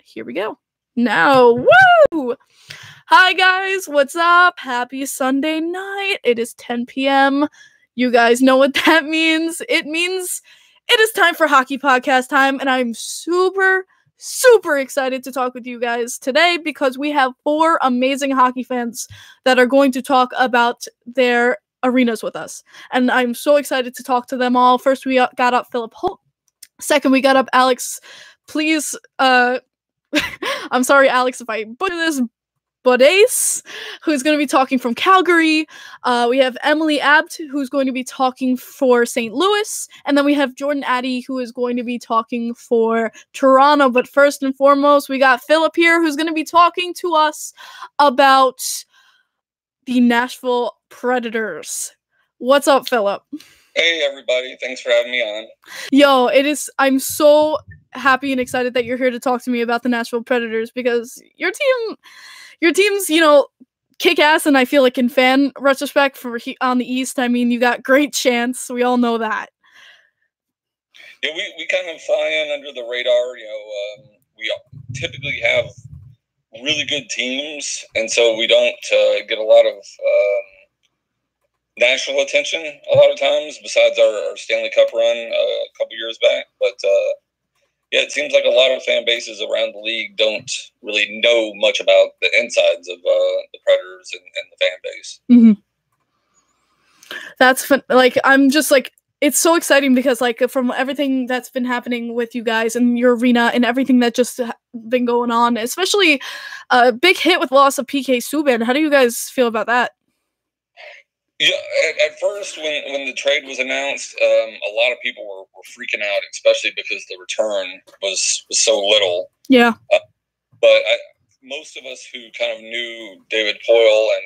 Here we go. Now, woo! Hi guys, what's up? Happy Sunday night. It is 10 p.m. You guys know what that means. It means it is time for hockey podcast time, and I'm super excited to talk with you guys today because we have 4 amazing hockey fans that are going to talk about their arenas with us. And I'm so excited to talk to them all. First, we got up Philip Holt. Second, we got up Alex. Please, I'm sorry, Alex, if I butcher this. Bodace, who's going to be talking from Calgary. We have Emily Abt, who's going to be talking for St. Louis. And then we have Jordan Addy, who is going to be talking for Toronto. But first and foremost, we got Philip here, who's going to be talking to us about the Nashville Predators. What's up, Philip? Hey, everybody. Thanks for having me on. Yo, I'm so happy and excited that you're here to talk to me about the Nashville Predators because your team's, kick ass, and I feel like in fan retrospect on the East, I mean, you got great chance. We all know that. Yeah, we kind of fly in under the radar. We typically have really good teams, and so we don't get a lot of national attention a lot of times, besides our Stanley Cup run a couple years back. But yeah, it seems like a lot of fan bases around the league don't really know much about the insides of the Predators and the fan base. Mm-hmm. That's fun. I'm just it's so exciting because from everything that's been happening with you guys and your arena and everything that just been going on, especially a big hit with loss of PK Subban. How do you guys feel about that? Yeah, at first, when the trade was announced, a lot of people were freaking out, especially because the return was so little. Yeah. But most of us who kind of knew David Poile and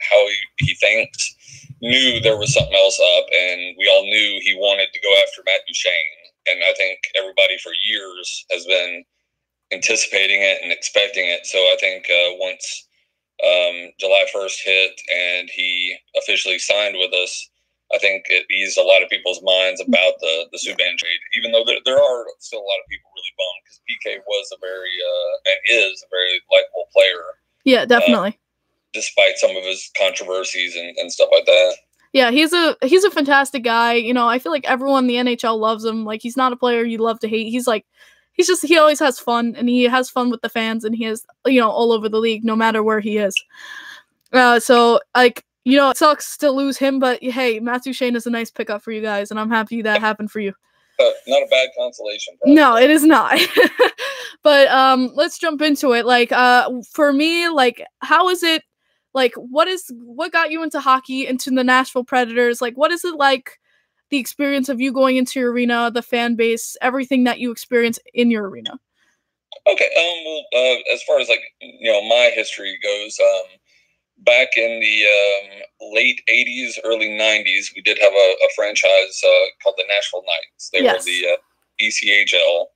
how he thinks knew there was something else up, and we all knew he wanted to go after Matt Duchene. And I think everybody for years has been anticipating it and expecting it. So I think once July 1st hit and he officially signed with us, I think it eased a lot of people's minds about the Subban trade, even though there are still a lot of people really bummed because PK was a very and is a very likable player. Yeah, definitely. Despite some of his controversies and stuff like that. Yeah, he's a fantastic guy. I feel like everyone in the NHL loves him. He's not a player you love to hate. He always has fun, and he has fun with the fans, and he is, all over the league, no matter where he is. So it sucks to lose him, but hey, Matt Duchene is a nice pickup for you guys, and I'm happy that happened for you. Not a bad consolation prize. No, it is not. But let's jump into it. For me, how is it? What got you into hockey, into the Nashville Predators? What is it like? The experience of you going into your arena, the fan base, everything that you experience in your arena. Okay. Well, as far as my history goes, back in the late 80s, early 90s, we did have a franchise called the Nashville Knights. They were the ECHL,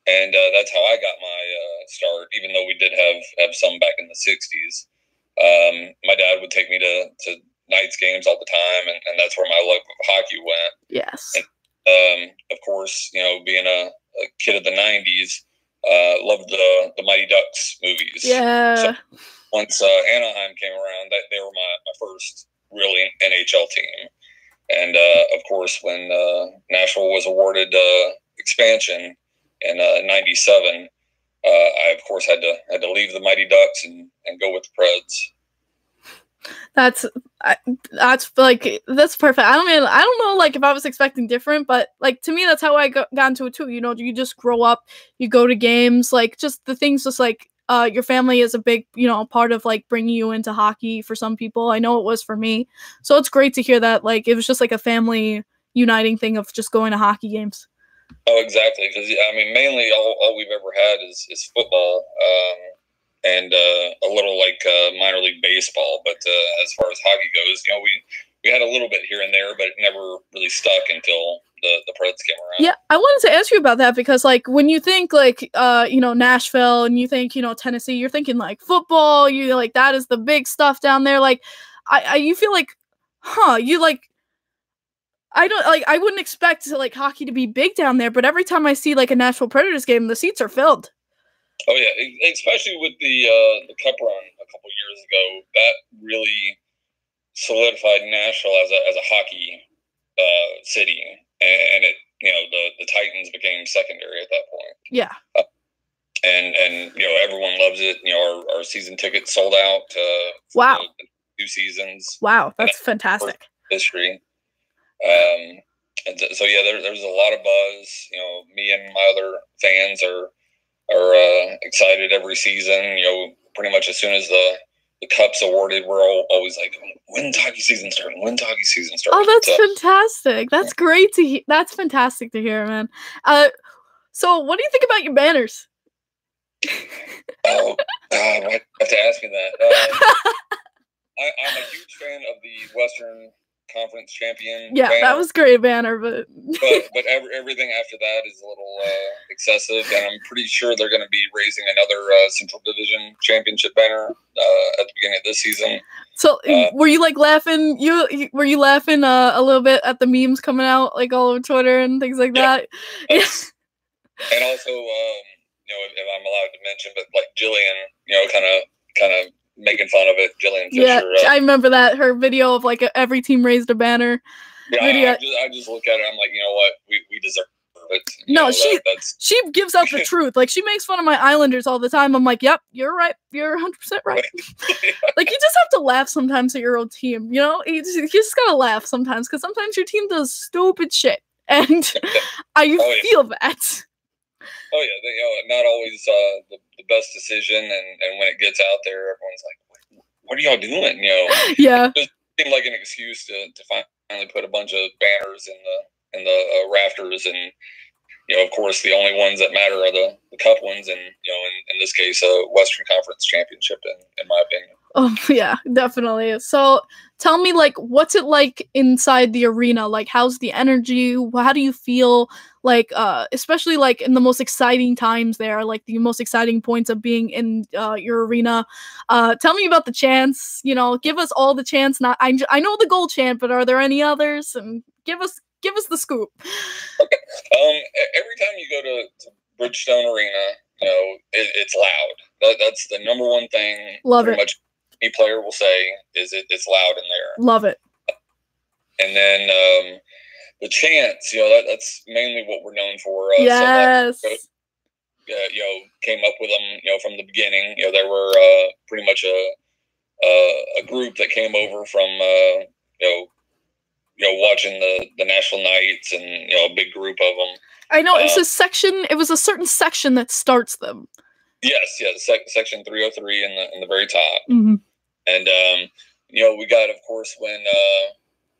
and that's how I got my start, even though we did have some back in the 60s. My dad would take me to Knights games all the time, and that's where my love of hockey went. Yes. And, of course, being a kid of the 90s, loved the Mighty Ducks movies. Yeah. So once Anaheim came around, they were my first really NHL team. And, of course, when Nashville was awarded expansion in 97, I, of course, had to leave the Mighty Ducks and go with the Preds. That's perfect. I don't know if I was expecting different, but to me that's how I got into it too. You just grow up, you go to games, just the things, just your family is a big part of bringing you into hockey for some people. I know it was for me, so it's great to hear that it was just a family uniting thing of just going to hockey games. Oh, exactly, because mainly all we've ever had is football. And a little minor league baseball, but as far as hockey goes, we had a little bit here and there, but it never really stuck until the Preds came around. Yeah, I wanted to ask you about that because when you think Nashville and you think Tennessee, you're thinking football. You that is the big stuff down there. You feel I wouldn't expect hockey to be big down there, but every time I see a Nashville Predators game, the seats are filled. Oh yeah, especially with the Cup run a couple years ago, that really solidified Nashville as a hockey city, and it the Titans became secondary at that point. Yeah. And everyone loves it. Our season tickets sold out. Wow. The 2 seasons. Wow, that's fantastic. History. And so yeah, there's a lot of buzz. Me and my other fans are excited every season. Pretty much as soon as the cup's awarded, we're always like, when's hockey season starting? When's hockey season starting? Oh, that's fantastic. That's great to hear. That's fantastic to hear, man. So what do you think about your banners? Oh, God, why have to ask me that? I'm a huge fan of the Western Conference champion. Yeah, banner. That was great banner, but everything after that is a little excessive, and I'm pretty sure they're going to be raising another Central Division championship banner at the beginning of this season. So, were you like laughing? Were you laughing a little bit at the memes coming out like all over Twitter and things like that? Yeah. And also, if I'm allowed to mention, but like Jillian, kind of making fun of it. Jillian Fisher. Yeah, I remember that, her video of like every team raised a banner. Yeah, video. I just look at it. I'm like, you know what, we deserve it. No, she gives out the truth. Like, she makes fun of my Islanders all the time. I'm like, yep, you're right. You're 100% right. Like, you just have to laugh sometimes at your own team. You just gotta laugh sometimes, because sometimes your team does stupid shit, and I feel that. Oh yeah, not always the best decision, and when it gets out there, everyone's like, "What are y'all doing?" Yeah. It just seemed like an excuse to finally put a bunch of banners in the rafters, and of course, the only ones that matter are the cup ones, and in this case, a Western Conference championship, in my opinion. Oh yeah, definitely. So tell me, like, what's it like inside the arena? Like, how's the energy? How do you feel? Like, especially like in the most exciting times there, like the most exciting points of being in your arena. Tell me about the chants. Give us all the chants. I know the goal chant, but are there any others? And give us the scoop. Okay. Every time you go to Bridgestone Arena, it's loud. That's the number one thing. Love pretty it. Much any player will say is it's loud in there. Love it. And then the chants, that's mainly what we're known for. Yes. Came up with them, from the beginning. There were pretty much a group that came over from, watching the National Nights, and a big group of them. I know it's a section. It was a certain section that starts them. Yes, section 303 in the very top. Mm-hmm. And we got, of course, when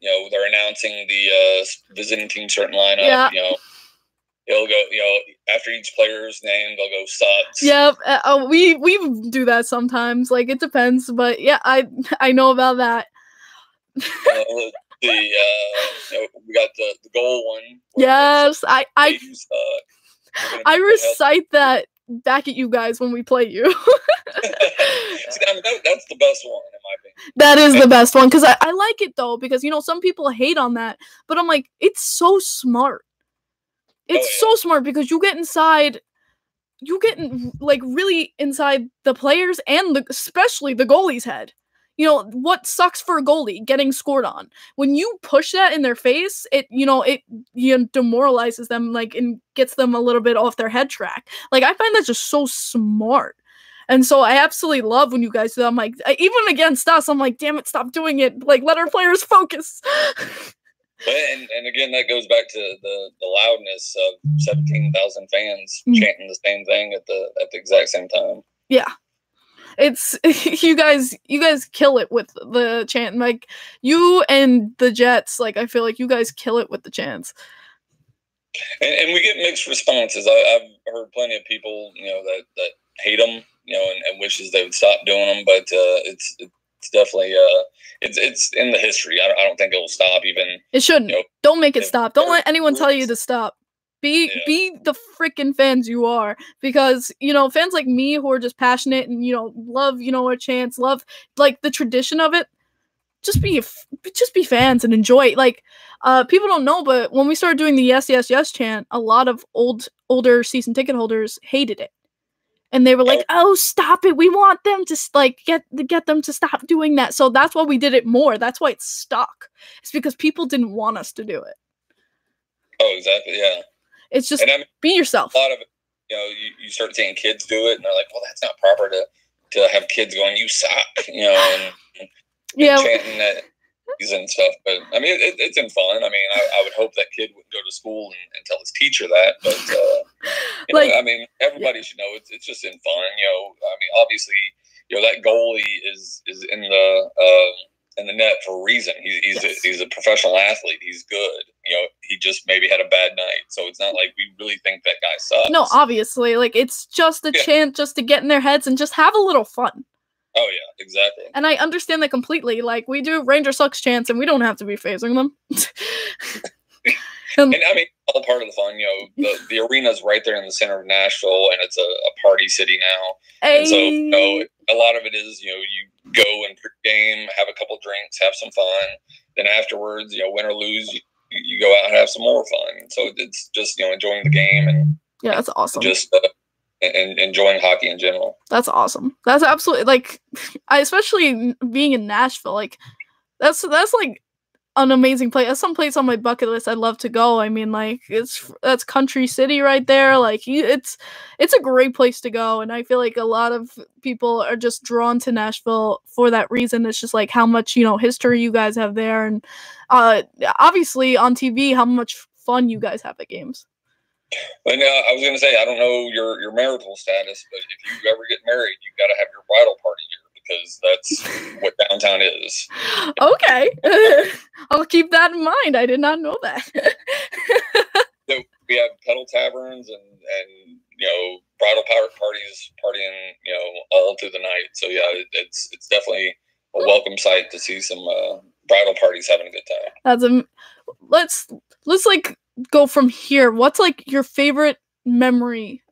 they're announcing the visiting team starting lineup. Yeah. It'll go, after each player's name, they'll go Suts. Yep. We do that sometimes. Like, it depends, but yeah, I know about that. We got the goal one. Yes, I recite that back at you guys when we play you. See, that's the best one, in my opinion. That is the best one, because I like it, though, because, some people hate on that, but I'm like, it's so smart. It's so smart, because you get like really inside the players and especially the goalie's head. What sucks for a goalie? Getting scored on. When you push that in their face, it demoralizes them, like, and gets them a little bit off their head track. Like, I find that just so smart. And so I absolutely love when you guys do that. I'm like, even against us, I'm like, damn it, stop doing it. Like, let our players focus. And again, that goes back to the loudness of 17,000 fans chanting the same thing at the exact same time. Yeah. It's you guys kill it with the chant. Like, you and the Jets, like, I feel like you guys kill it with the chants. And we get mixed responses. I've heard plenty of people, that hate them, and wishes they would stop doing them. But it's definitely it's in the history. I don't think it will stop. Even it shouldn't. Don't make it stop. Don't let anyone tell you to stop. Be the freaking fans you are, because fans like me who are just passionate and love our chants, love like the tradition of it. Just be fans and enjoy it. Like, people don't know, but when we started doing the yes yes yes chant, a lot of older season ticket holders hated it, And they were like, "Oh, stop it! We want them to like get them to stop doing that." So that's why we did it more. That's why it's stuck. It's because people didn't want us to do it. Oh, exactly. Yeah. It's just be yourself. A lot of it, you start seeing kids do it, and they're like, "Well, that's not proper to have kids going, you suck," and chanting that and stuff. But I mean, it's in fun. I mean, I would hope that kid would go to school and tell his teacher that. But I mean, everybody should know it's just in fun. I mean, obviously, that goalie is in the net for a reason. He's a professional athlete. He's good. He just maybe had a bad night. So it's not like we really think that guy sucks. No, obviously, like it's just a chance just to get in their heads and just have a little fun. Oh, yeah, exactly. And I understand that completely. Like, we do Ranger Sucks chants, and we don't have to be phasing them. And I mean, all part of the fun, the arena's right there in the center of Nashville, and it's a party city now. Hey. And so, a lot of it is, you go and pre-game, have a couple drinks, have some fun. Then afterwards, win or lose, you go out and have some more fun. So it's just, enjoying the game. And yeah, that's awesome. Just and enjoying hockey in general. That's awesome. That's absolutely, like, especially being in Nashville, like, that's like an amazing place. That's some place on my bucket list I'd love to go. I mean, like, that's country city right there. Like, it's a great place to go, and I feel like a lot of people are just drawn to Nashville for that reason. It's just like how much history you guys have there, and obviously on TV how much fun you guys have at games. But I was going to say, I don't know your marital status, but if you ever get married, you've got to have your bridal party here, because that's what downtown is. Okay. I'll keep that in mind. I did not know that. So we have pedal taverns and bridal parties partying, all through the night. So yeah, it's definitely a welcome sight to see some bridal parties having a good time. Let's like go from here. What's like your favorite memory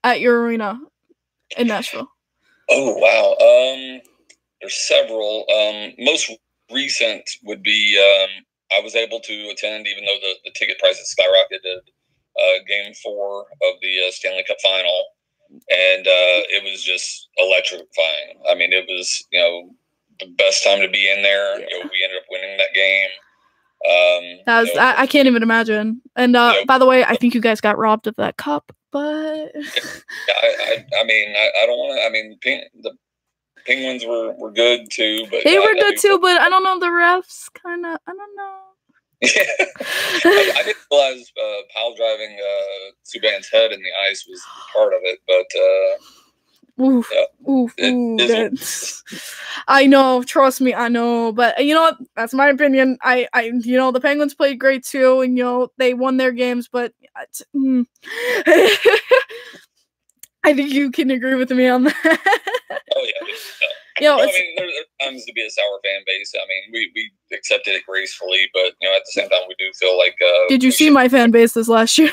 at your arena in Nashville? Oh wow. There's several. Most recent would be I was able to attend, even though the ticket prices skyrocketed, Game 4 of the Stanley Cup Final, and it was just electrifying. I mean, it was the best time to be in there. Yeah. We ended up winning that game. I can't even imagine. And by the way, I think you guys got robbed of that cup. But I mean, I don't want to. I mean, the Penguins were good too, but they were good too. But I don't know, the refs kind of. I don't know. I didn't realize pile driving Subban's head in the ice was part of it, but oof, I know, trust me, I know, but you know what? That's my opinion. I the Penguins played great too, and they won their games, but I think you can agree with me on that. Oh yeah. I mean, there's times to be a sour fan base. I mean, we accepted it gracefully, but at the same time, we do feel like. Did you see my fan base this last year?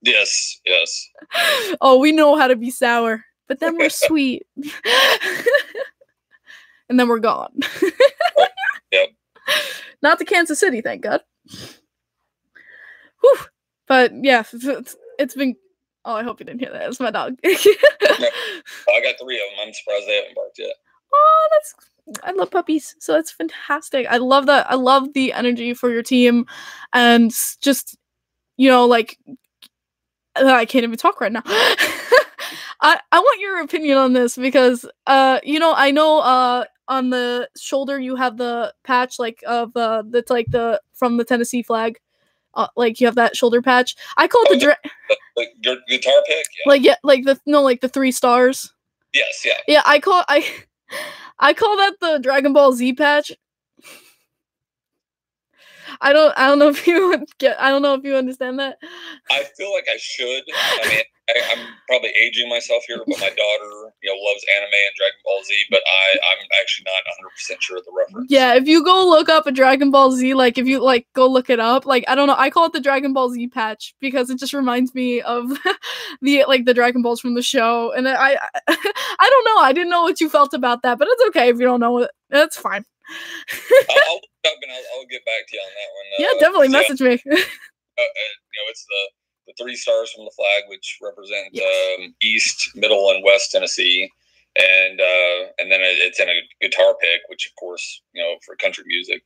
Yes. Oh, we know how to be sour, but then we're sweet, and then we're gone. Yep. Not to Kansas City, thank God. Whew. But yeah, it's been. Oh, I hope you didn't hear that. It's my dog. No. I got 3 of them. I'm surprised they haven't barked yet. Oh, I love puppies, so that's fantastic. I love that. I love the energy for your team, and just like I can't even talk right now. I want your opinion on this because I know on the shoulder you have the patch that's like from the Tennessee flag. Like you have that shoulder patch. I call it the guitar pick. Yeah. Like the 3 stars. Yes. Yeah. Yeah. I call that the Dragon Ball Z patch. I don't know if you understand that. I feel like I should. I mean, I'm probably aging myself here, but my daughter, loves anime and Dragon Ball Z, but I'm actually not 100% sure of the reference. Yeah, if you go look up a Dragon Ball Z, like if you go look it up, I don't know, I call it the Dragon Ball Z patch because it just reminds me of the Dragon Balls from the show, and I don't know, I didn't know what you felt about that, but it's okay if you don't know it. It's fine. I'll look up and I'll get back to you on that one. Yeah, definitely message me. It's the the 3 stars from the flag, which represent Yes. East, Middle, and West Tennessee, and then it's in a guitar pick, which of course, for country music.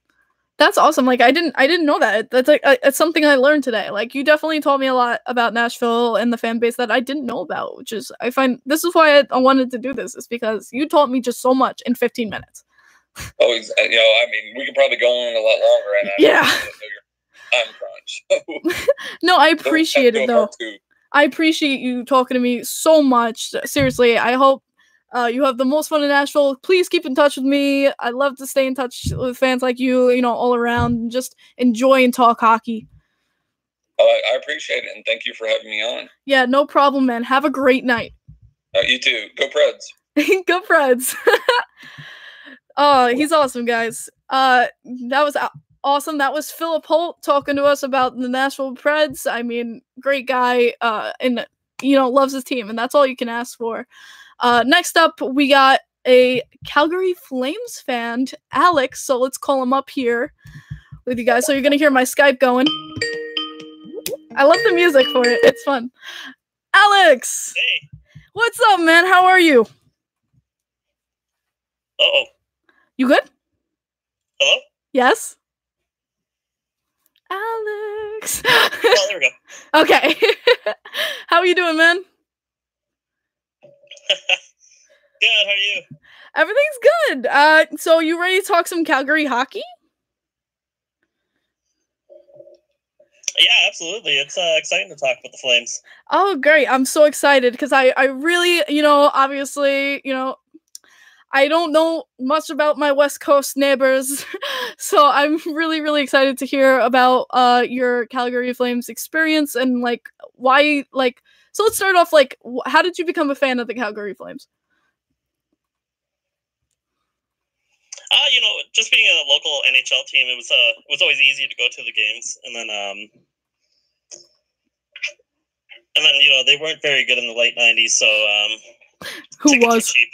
That's awesome. Like I didn't know that. That's like it's something I learned today. Like you definitely told me a lot about Nashville and the fan base that I didn't know about, which is I find this is why I wanted to do this, is because you taught me just so much in 15 minutes. Oh, I mean, we could probably go on a lot longer, and yeah. I know your time crunch. So. No, I appreciate it though. I appreciate you talking to me so much. Seriously, I hope you have the most fun in Nashville. Please keep in touch with me. I love to stay in touch with fans like you, all around, and just enjoy and talk hockey. Oh, I appreciate it, and thank you for having me on. Yeah, no problem, man. Have a great night. You too. Go Preds. Go Preds. Oh, he's awesome, guys. That was awesome. That was Philip Holt talking to us about the Nashville Preds. I mean, great guy, and loves his team, and that's all you can ask for. Next up, we got a Calgary Flames fan, Alex. So let's call him up here with you guys. So you're gonna hear my Skype going. I love the music for it. It's fun. Alex, hey, what's up, man? How are you? Uh-oh. You good? Hello? Yes. Alex. Oh, there we go. Okay. How are you doing, man? Good, how are you? Everything's good. So you ready to talk some Calgary hockey? Yeah, absolutely. It's exciting to talk about the Flames. Oh, great. I'm so excited because I really, obviously, I don't know much about my West Coast neighbors, so I'm really, really excited to hear about your Calgary Flames experience and, like, why, like, so let's start off, like, how did you become a fan of the Calgary Flames? Just being a local NHL team, it was always easy to go to the games, and then they weren't very good in the late '90s, so who was cheap.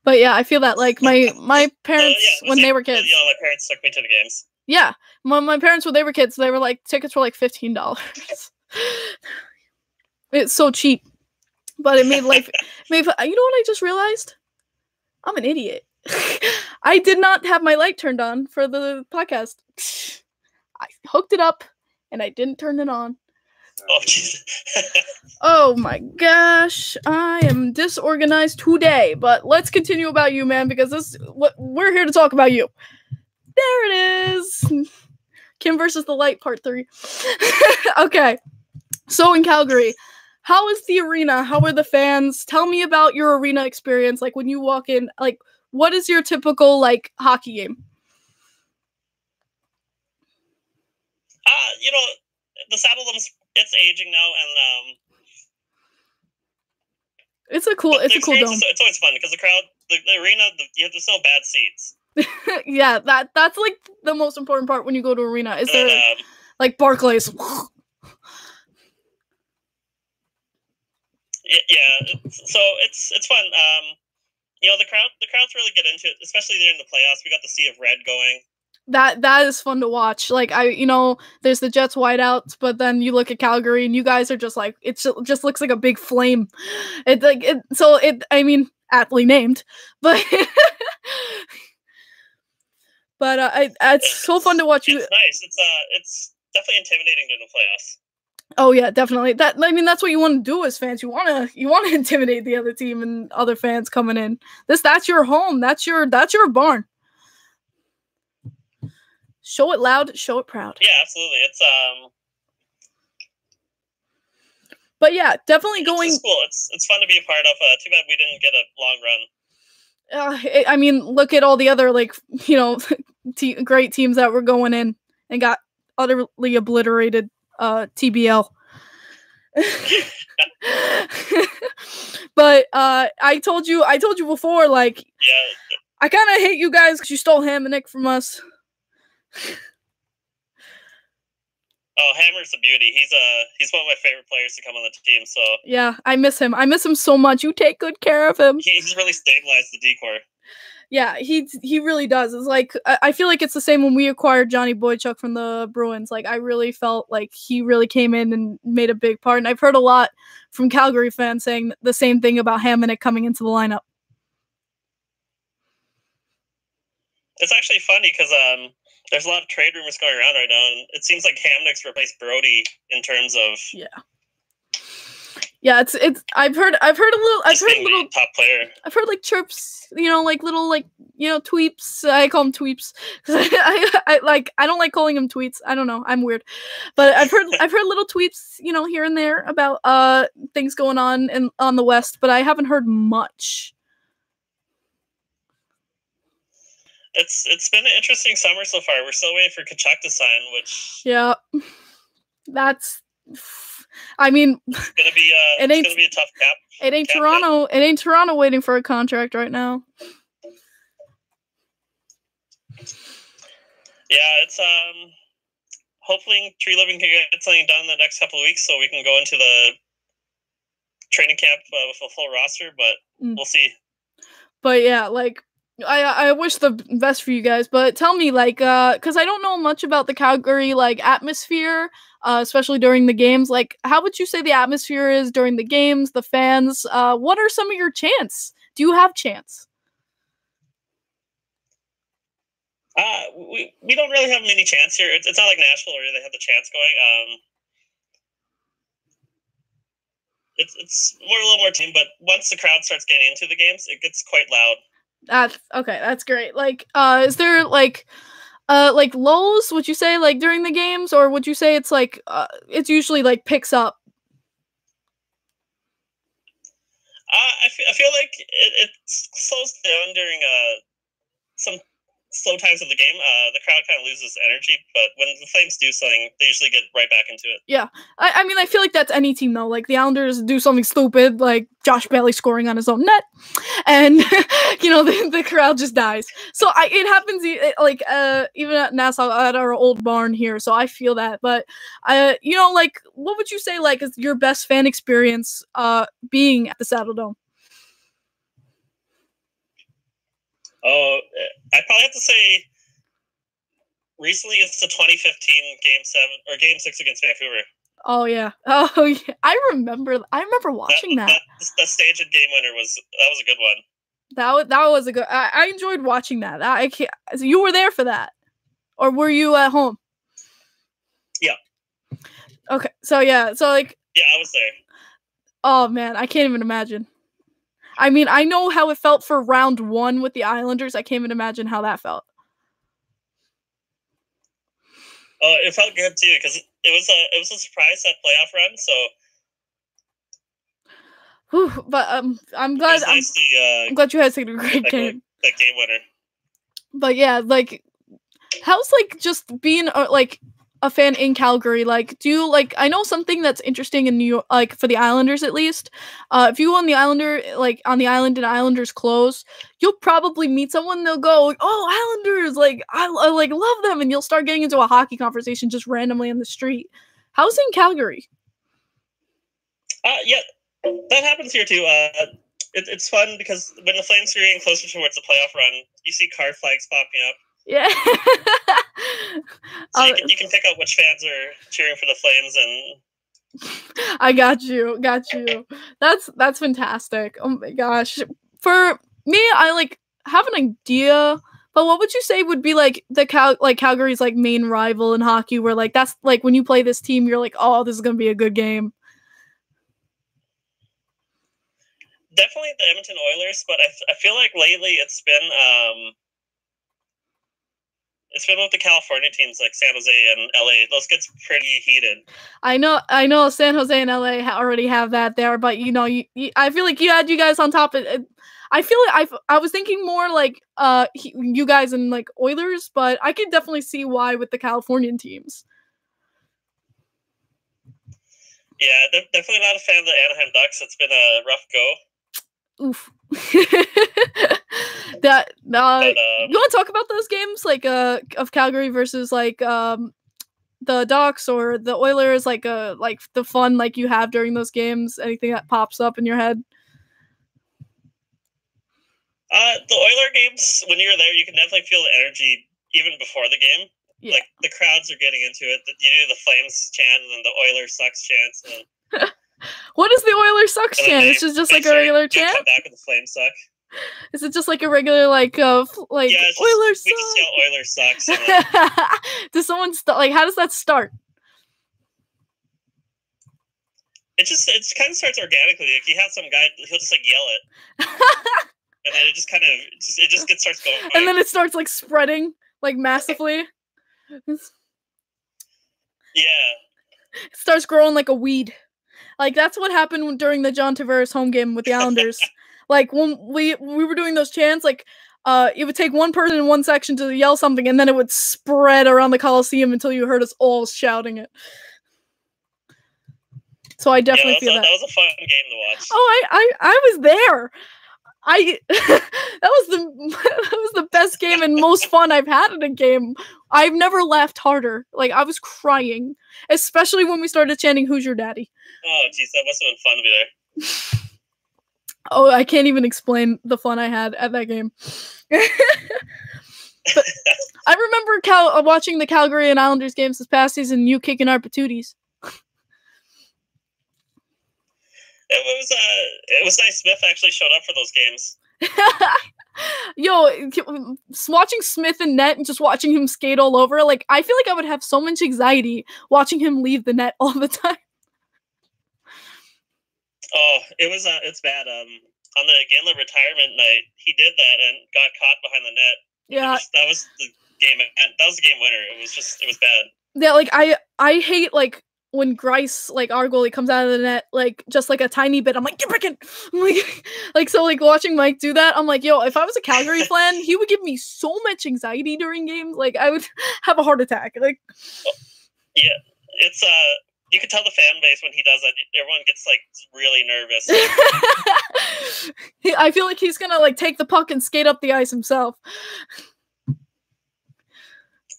But yeah, I feel that like my parents when they were kids. My parents took me to the games. Yeah, my parents when they were kids, they were like tickets were like $15. It's so cheap, but it made life. You know what I just realized? I'm an idiot. I did not have my light turned on for the podcast. I hooked it up and I didn't turn it on. Oh, jeez. Oh my gosh, I am disorganized today. But let's continue about you, man, because we're here to talk about you. There it is. Kim versus the Light, part 3. Okay, so in Calgary, how is the arena? How are the fans? Tell me about your arena experience. Like when you walk in, like what is your typical like hockey game? The Saddledome's it's aging now, and it's a cool dome. It's always fun because the crowd, the arena, there's no bad seats. Yeah, that's like the most important part when you go to arena. Is there like Barclays? Yeah, so it's fun. The crowds really get into it, especially during the playoffs. We got the Sea of Red going. That is fun to watch. Like there's the Jets whiteouts, but then you look at Calgary and you guys are just like it just looks like a big flame. I mean, aptly named, but it's so fun to watch you. It's nice. It's definitely intimidating during the playoffs. Oh yeah, definitely. That's what you want to do as fans. You want to intimidate the other team and other fans coming in. That's your home. That's your barn. Show it loud, show it proud. Yeah, absolutely. It's But yeah, definitely going. It's cool. It's fun to be a part of. Too bad we didn't get a long run. I mean, look at all the other great teams that were going in and got utterly obliterated. TBL. But I told you before, like, yeah, I kind of hate you guys because you stole Hamonic from us. Oh, Hammer's a beauty. He's one of my favorite players to come on the team. So yeah, I miss him. I miss him so much. You take good care of him. He's really stabilized the decor. Yeah, he really does. It's like I feel like it's the same when we acquired Johnny Boychuk from the Bruins. Like I really felt like he really came in and made a big part. And I've heard a lot from Calgary fans saying the same thing about Hamonic coming into the lineup. It's actually funny because there's a lot of trade rumors going around right now, and it seems like Hamonic's replaced Brody in terms of yeah. It's I've heard little top player. I've heard like chirps, like little tweeps. I call them tweeps because I don't like calling them tweets. I don't know, I'm weird, but I've heard little tweets, here and there about things going on the West, but I haven't heard much. It's been an interesting summer so far. We're still waiting for Kachuk to sign, which that's. I mean, it's gonna be a tough cap. It ain't Toronto. It ain't Toronto waiting for a contract right now. Yeah, it's hopefully Tree Living can get something done in the next couple of weeks so we can go into the training camp with a full roster. But we'll see. But yeah, like. I wish the best for you guys, but tell me, like, because I don't know much about the Calgary, like, atmosphere, especially during the games. Like, how would you say the atmosphere is during the games, the fans? What are some of your chants? Do you have chants? We don't really have many chants here. It's not like Nashville where they have the chants going. It's a little more team, but once the crowd starts getting into the games, it gets quite loud. That's okay. That's great. Like, is there like lulls? Would you say like during the games, or would you say it's like it's usually like picks up? I feel like it slows down during some slow times of the game. The crowd kind of loses energy, but when the Flames do something, they usually get right back into it. Yeah, I mean, I feel like that's any team though. Like the Islanders do something stupid, like Josh Bailey scoring on his own net, and the crowd just dies. So it happens even at Nassau at our old barn here. So I feel that, but like what would you say like is your best fan experience being at the Saddle Dome? Oh, I'd probably have to say recently it's the 2015 Game 6 against Vancouver. Oh yeah. I remember watching that. The staged game winner was a good one. That was a good. I enjoyed watching that. So you were there for that, or were you at home? Yeah. Okay. So yeah. So like. Yeah, I was there. Oh man, I can't even imagine. I mean, I know how it felt for round 1 with the Islanders. I can't even imagine how that felt. Oh, it felt good too because it was a surprise that playoff run. So, but I'm glad. Nice I'm glad you had such a great game. That game winner. But yeah, like, how's like just being like a fan in Calgary? Like, do you like? I know something that's interesting in New York, like for the Islanders at least. If you go on the on the island and Islanders close, you'll probably meet someone. They'll go, "Oh, Islanders! Like I like love them," and you'll start getting into a hockey conversation just randomly in the street. How's it in Calgary? Yeah, that happens here too. It's fun because when the Flames are getting closer towards the playoff run, you see car flags popping up. Yeah. So you can pick out which fans are cheering for the Flames, and I got you. That's fantastic. Oh my gosh. For me, I like have an idea, but what would you say would be like the Calgary's like main rival in hockey, where like that's like when you play this team, you're like, oh, this is gonna be a good game. Definitely the Edmonton Oilers, but I feel like lately it's been with the California teams like San Jose and LA. Those gets pretty heated. I know San Jose and LA already have that there, but I feel like you had you guys on top of it. I feel like I was thinking more like you guys and like Oilers, but I could definitely see why with the Californian teams. Yeah, definitely not a fan of the Anaheim Ducks. It's been a rough go. Oof. That you want to talk about those games like of Calgary versus like the Ducks or the Oilers, like the fun like you have during those games, anything that pops up in your head? The Oiler games, when you're there, you can definitely feel the energy even before the game. Yeah. Like, the crowds are getting into it. You do the Flames chant and then the Oiler sucks chant. What is the Oiler sucks chant? It's just like a regular chant? Come back with the Flames suck. Is it just like a regular, like Yeah, Oiler sucks? We just yell Oiler sucks. And then, Does someone, like, how does that start? it kind of starts organically. Like, you have some guy, he'll just, like, yell it. And then it just kind of, starts going. And then it starts, like, spreading, like, massively. Yeah. It starts growing like a weed. Like, that's what happened during the John Tavares home game with the Islanders. Like, when we were doing those chants, like, it would take one person in one section to yell something, and then it would spread around the Coliseum until you heard us all shouting it. So I definitely feel that. That was a fun game to watch. Oh, I was there. That was the best game and most fun I've had in a game. I've never laughed harder. Like, I was crying, especially when we started chanting "Who's your daddy?" Oh, geez, that must have been fun to be there. Oh, I can't even explain the fun I had at that game. But I remember watching the Calgary and Islanders games this past season. You kicking our patooties. It was nice. Smith actually showed up for those games. Yo, watching Smith in net and just watching him skate all over, like, I feel like I would have so much anxiety watching him leave the net all the time. Oh, it's bad. On the Ginla retirement night, he did that and got caught behind the net. Yeah, that was the game. That was the game winner. It was bad. Yeah, like I hate, like, when Grice, like, our goalie, comes out of the net, like, just like a tiny bit, I'm like, get back in! I'm like, so, like, watching Mike do that, I'm like, yo, if I was a Calgary fan, he would give me so much anxiety during games, like, I would have a heart attack, like. Yeah, it's, you can tell the fan base when he does that, everyone gets, like, really nervous. I feel like he's gonna, like, take the puck and skate up the ice himself.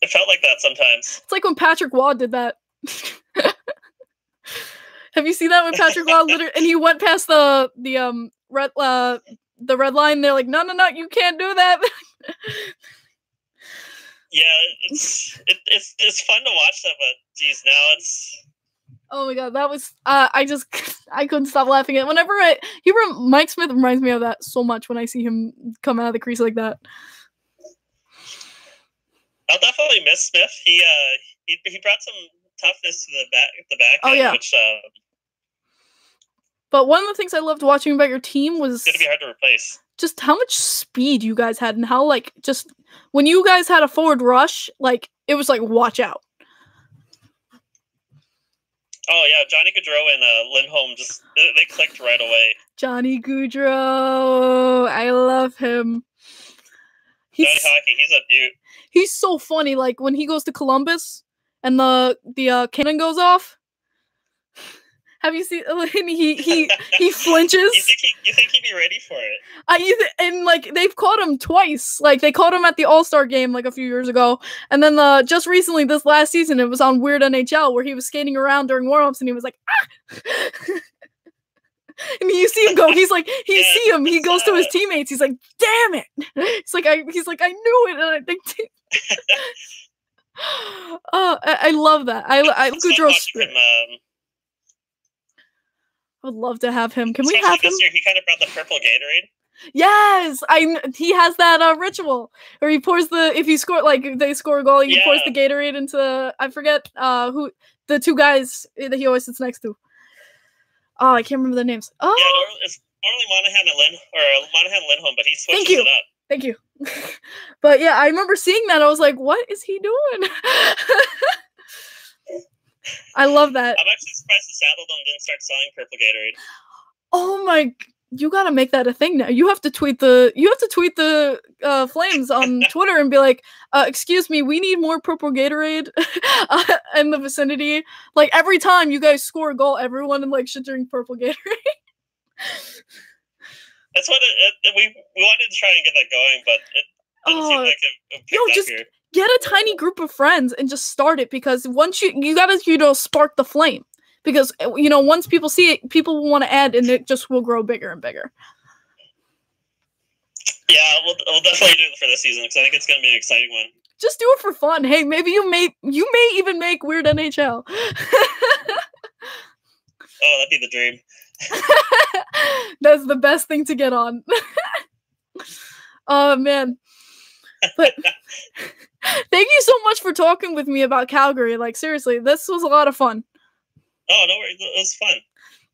It felt like that sometimes. It's like when Patrick Waugh did that. Have you seen that with Patrick Waugh? And he went past the red line. They're like, no, you can't do that. Yeah, it's fun to watch that, but geez, now it's. Oh my god, that was I couldn't stop laughing at whenever Mike Smith reminds me of that so much when I see him come out of the crease like that. I'll definitely miss Smith. He brought some toughness to the back. Oh, yeah. Which, but one of the things I loved watching about your team was it's gonna be hard to replace. Just how much speed you guys had and how, like, just when you guys had a forward rush, like, it was like, watch out. Oh yeah, Johnny Gaudreau and Lindholm they clicked right away. Johnny Gaudreau, I love him. Johnny Hockey, he's a beaut. He's so funny. Like, when he goes to Columbus and the cannon goes off. Have you seen? He flinches. You think he'd be ready for it? And like, they've caught him twice. Like, they caught him at the All-Star game like a few years ago, and then just recently this last season it was on Weird NHL where he was skating around during warm-ups and he was like, ah! And you see him go. He's like, see him. He goes to his teammates. He's like, damn it! He's like, I knew it. And I think. Oh, I love that. I Gaudreau's spirit. I would love to have him. Can we have him? This year, he kind of brought the purple Gatorade. Yes, he has that ritual where he pours if you score, like, if they score a goal, he pours the Gatorade into, I forget who the two guys that he always sits next to. Oh, I can't remember their names. Oh, yeah, it's normally Monahan and Lindholm, but he switches it up. Thank you. But yeah, I remember seeing that. I was like, what is he doing? I love that. I'm actually surprised the Saddledome didn't start selling purple Gatorade. Oh my, you gotta make that a thing now. You have to tweet the Flames on Twitter and be like, excuse me, we need more purple Gatorade in the vicinity. Like, every time you guys score a goal, everyone should drink purple Gatorade. That's what we wanted to try and get that going, but it didn't seem like it picked up here. Get a tiny group of friends and just start it, because once you gotta spark the flame, because once people see it, people will want to add, and it just will grow bigger and bigger. Yeah, we'll definitely do it for this season because I think it's going to be an exciting one. Just do it for fun. Hey, maybe you may even make Weird NHL. Oh, that'd be the dream. That's the best thing to get on. Oh man. But thank you so much for talking with me about Calgary. Like seriously, this was a lot of fun. Oh, no worries. It was fun.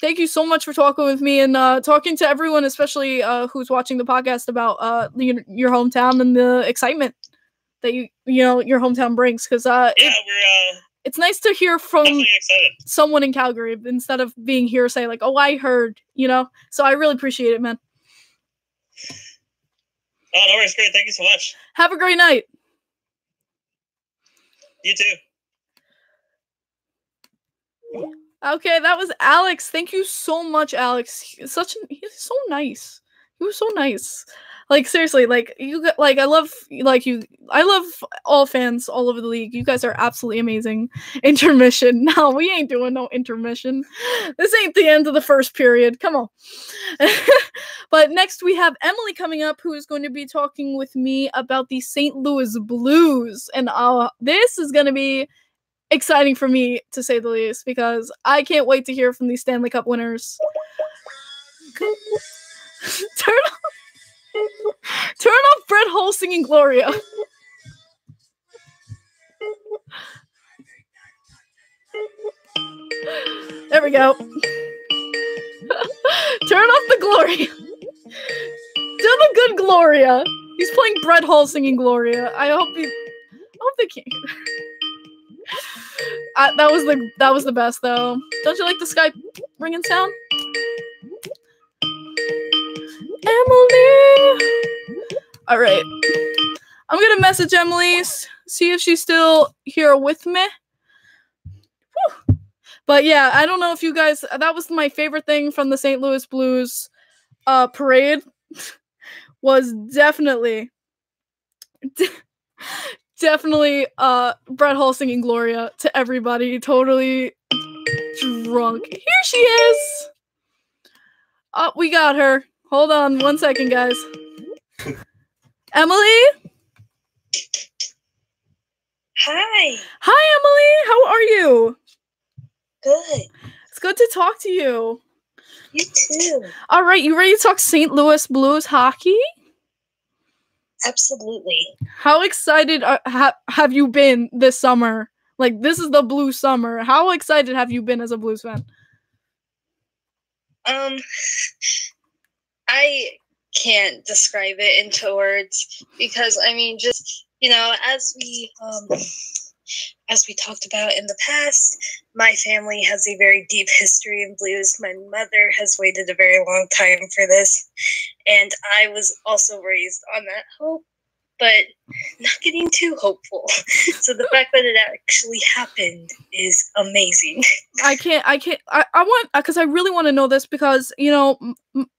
Thank you so much for talking with me and talking to everyone, especially who's watching the podcast about your hometown and the excitement that your hometown brings. Because it's nice to hear from someone in Calgary instead of being hearsay, like, oh, I heard, So I really appreciate it, man. Oh, no worries. Great. Thank you so much. Have a great night. You too. Okay, that was Alex. Thank you so much, Alex. He's so nice. He was so nice. Like seriously, I love all fans all over the league. You guys are absolutely amazing. Intermission. No, we ain't doing no intermission. This ain't the end of the first period. Come on. But next we have Emily coming up, who is going to be talking with me about the St. Louis Blues. And this is going to be exciting for me, to say the least, because I can't wait to hear from these Stanley Cup winners. Turn off Brett Hull singing Gloria. There we go. Turn off the Gloria. Do the good Gloria. He's playing Brett Hull singing Gloria. I hope they can't. That was the best though. Don't you like the Skype ringing sound? Emily. All right. I'm gonna message Emily, see if she's still here with me. Whew. But yeah, I don't know if you guys. That was my favorite thing from the St. Louis Blues parade. Was definitely Brett Hull singing Gloria to everybody, totally drunk. Here she is. We got her. Hold on 1 second, guys. Emily? Hi. Hi, Emily. How are you? Good. It's good to talk to you. You too. All right, you ready to talk St. Louis Blues hockey? Absolutely. How excited have you been this summer? Like, this is the Blues summer. How excited have you been as a Blues fan? I can't describe it into words because, I mean, just, as we talked about in the past, my family has a very deep history in blues. My mother has waited a very long time for this, and I was also raised on that hope, but not getting too hopeful. So the fact that it actually happened is amazing. I want, because I really want to know this because,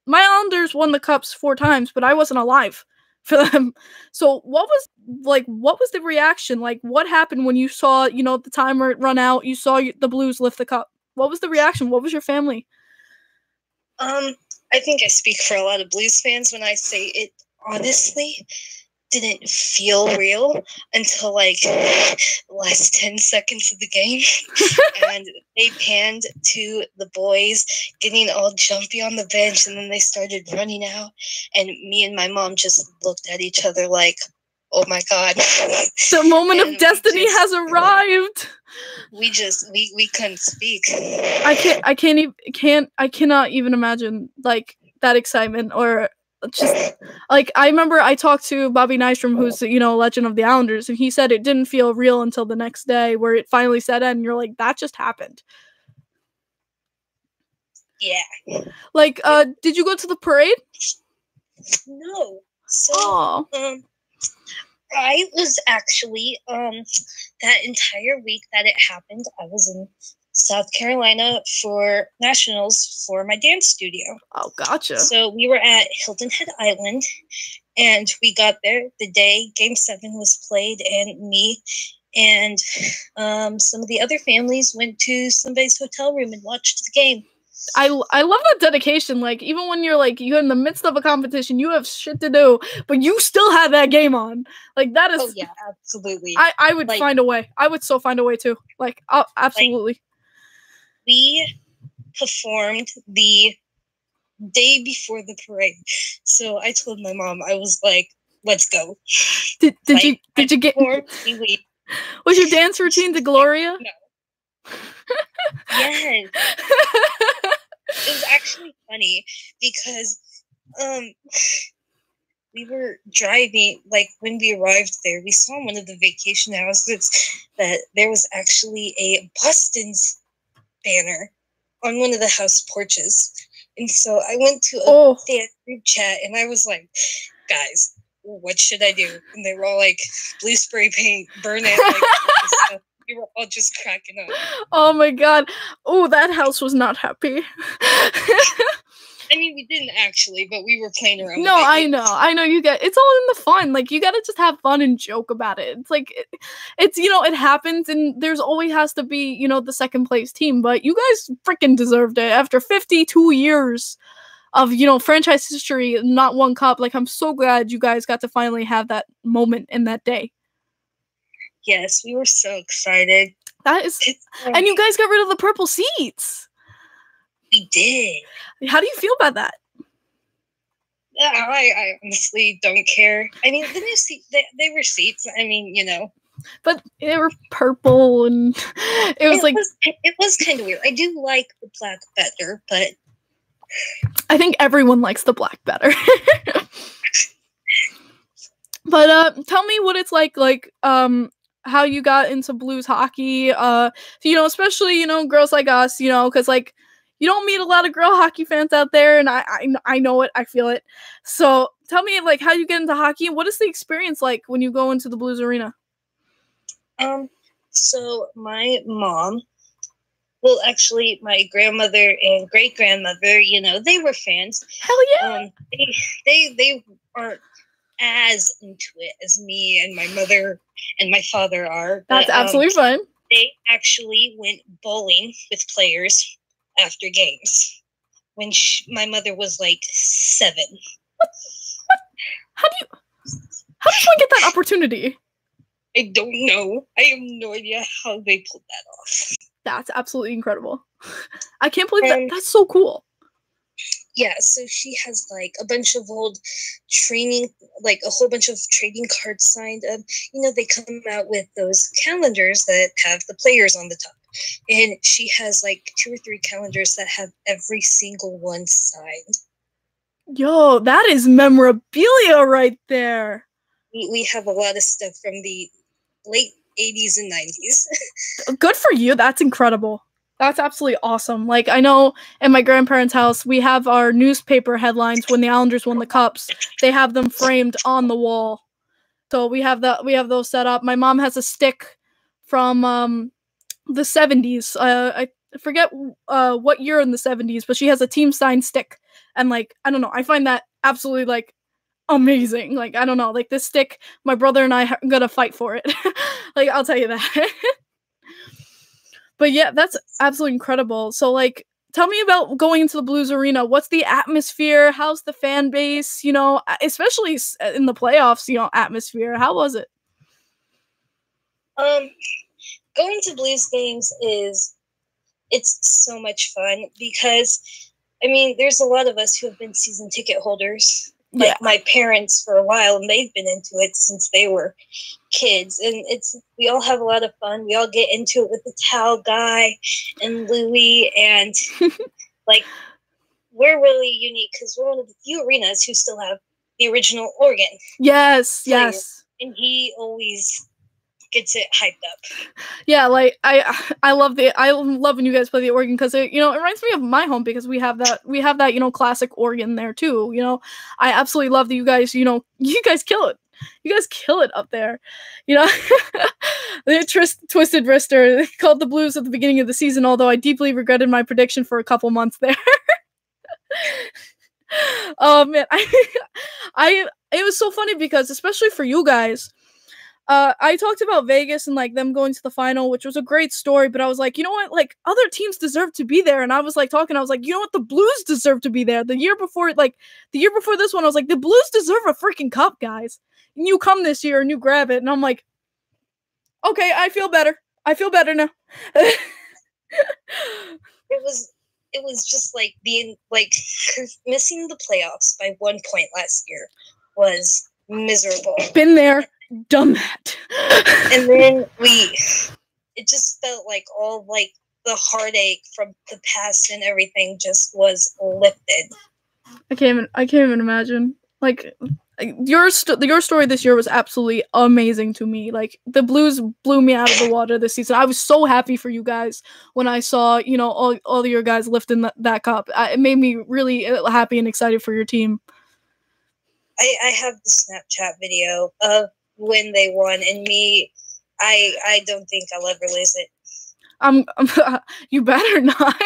my Islanders won the Cups 4 times, but I wasn't alive for them. So what was the reaction? Like, what happened when you saw, the timer run out, you saw the Blues lift the cup? What was the reaction? What was your family? I think I speak for a lot of Blues fans when I say it honestly didn't feel real until like the last 10 seconds of the game. And they panned to the boys getting all jumpy on the bench, and then they started running out, and me and my mom just looked at each other like, oh my god, the moment of destiny has arrived. We couldn't speak. I cannot even imagine like that excitement, or just like, I remember I talked to Bobby Nystrom, who's a legend of the Islanders, and he said it didn't feel real until the next day where it finally set in, and you're like, that just happened. Yeah. Like, did you go to the parade? No. So I was actually that entire week that it happened, I was in South Carolina for nationals for my dance studio. Oh, gotcha. So we were at Hilton Head Island, and we got there the day Game 7 was played, and me and some of the other families went to somebody's hotel room and watched the game. I love that dedication. Like, even when you're in the midst of a competition, you have shit to do, but you still have that game on. Like, that is. Oh yeah, absolutely. I would find a way. I would so find a way too. Like, absolutely. We performed the day before the parade, so I told my mom, I was like, "Let's go." Did you get? Was your dance routine to Gloria? No. Yes. It was actually funny because we were driving, like when we arrived there, we saw in one of the vacation houses that there was actually a Boston's banner on one of the house porches. And so I went to a dance group chat and I was like, guys, what should I do? And they were all like, blue spray paint, burn it. Like, we were all just cracking up. Oh my god. Oh, that house was not happy. I mean, we didn't actually, but we were playing around. No, I know. You get it's all in the fun. Like, you gotta just have fun and joke about it. It's like, it's it happens, and there's always has to be the second place team. But you guys freaking deserved it after 52 years of franchise history, not one cup. Like, I'm so glad you guys got to finally have that moment in that day. Yes, we were so excited. That is, and you guys got rid of the purple seats. We did. How do you feel about that? Yeah, I honestly don't care. I mean, the new seats, they were seats. I mean, But they were purple, and it was kind of weird. I do like the black better, but I think everyone likes the black better. But tell me what it's like how you got into Blues hockey. Especially girls like us. Because you don't meet a lot of girl hockey fans out there, and I know it. I feel it. So tell me, how you get into hockey, and what is the experience like when you go into the Blues arena? So my mom, well, actually, my grandmother and great-grandmother, they were fans. Hell yeah! They aren't as into it as me and my mother and my father are. That's absolutely fine. They actually went bowling with players after games when my mother was like 7. What? How did one get that opportunity? I don't know. I have no idea how they pulled that off. That's absolutely incredible. I can't believe that. That's so cool. Yeah, so she has a bunch of old training, a whole bunch of trading cards signed. They come out with those calendars that have the players on the top. And she has 2 or 3 calendars that have every single one signed. Yo, that is memorabilia right there. We have a lot of stuff from the late 80s and 90s. Good for you. That's incredible. That's absolutely awesome. I know in my grandparents' house, we have our newspaper headlines when the Islanders won the cups. They have them framed on the wall. So we have those set up. My mom has a stick from the 70s. I forget what year in the 70s, but she has a team signed stick. And I don't know, I find that absolutely amazing. I don't know, this stick, my brother and I are gonna fight for it. I'll tell you that. But yeah, that's absolutely incredible. So tell me about going into the Blues arena. What's the atmosphere? How's the fan base? Especially in the playoffs, atmosphere. How was it? Going to Blues games it's so much fun because, I mean, there's a lot of us who have been season ticket holders. Yeah. My parents for a while, and they've been into it since they were kids. And we all have a lot of fun. We all get into it with the towel guy and Louie, and we're really unique because we're one of the few arenas who still have the original organ. Yes, player. yes. And he always gets it hyped up. Yeah, I love when you guys play the organ because it reminds me of my home because we have that classic organ there too. I absolutely love that you guys kill it. You guys kill it up there. The Twisted Wrister called the Blues at the beginning of the season, although I deeply regretted my prediction for a couple months there. Oh man, it was so funny because especially for you guys, I talked about Vegas and like them going to the final, which was a great story, but I was like, you know what, like other teams deserve to be there. And I was like I was like, you know what, the Blues deserve to be there. The year before this one, I was like, the Blues deserve a freaking cup, guys. And you come this year and you grab it, and I'm like, okay, I feel better. I feel better now. It was just like being like missing the playoffs by 1 point last year was miserable. Been there, done that. And then it just felt like all like the heartache from the past and everything just was lifted. I can't even imagine. Like your story this year was absolutely amazing to me. Like the Blues blew me out of the water this season. I was so happy for you guys when I saw, you know, all of your guys lifting that cup. It made me really happy and excited for your team. I have the Snapchat video of when they won, and I don't think I'll ever lose it. You better not.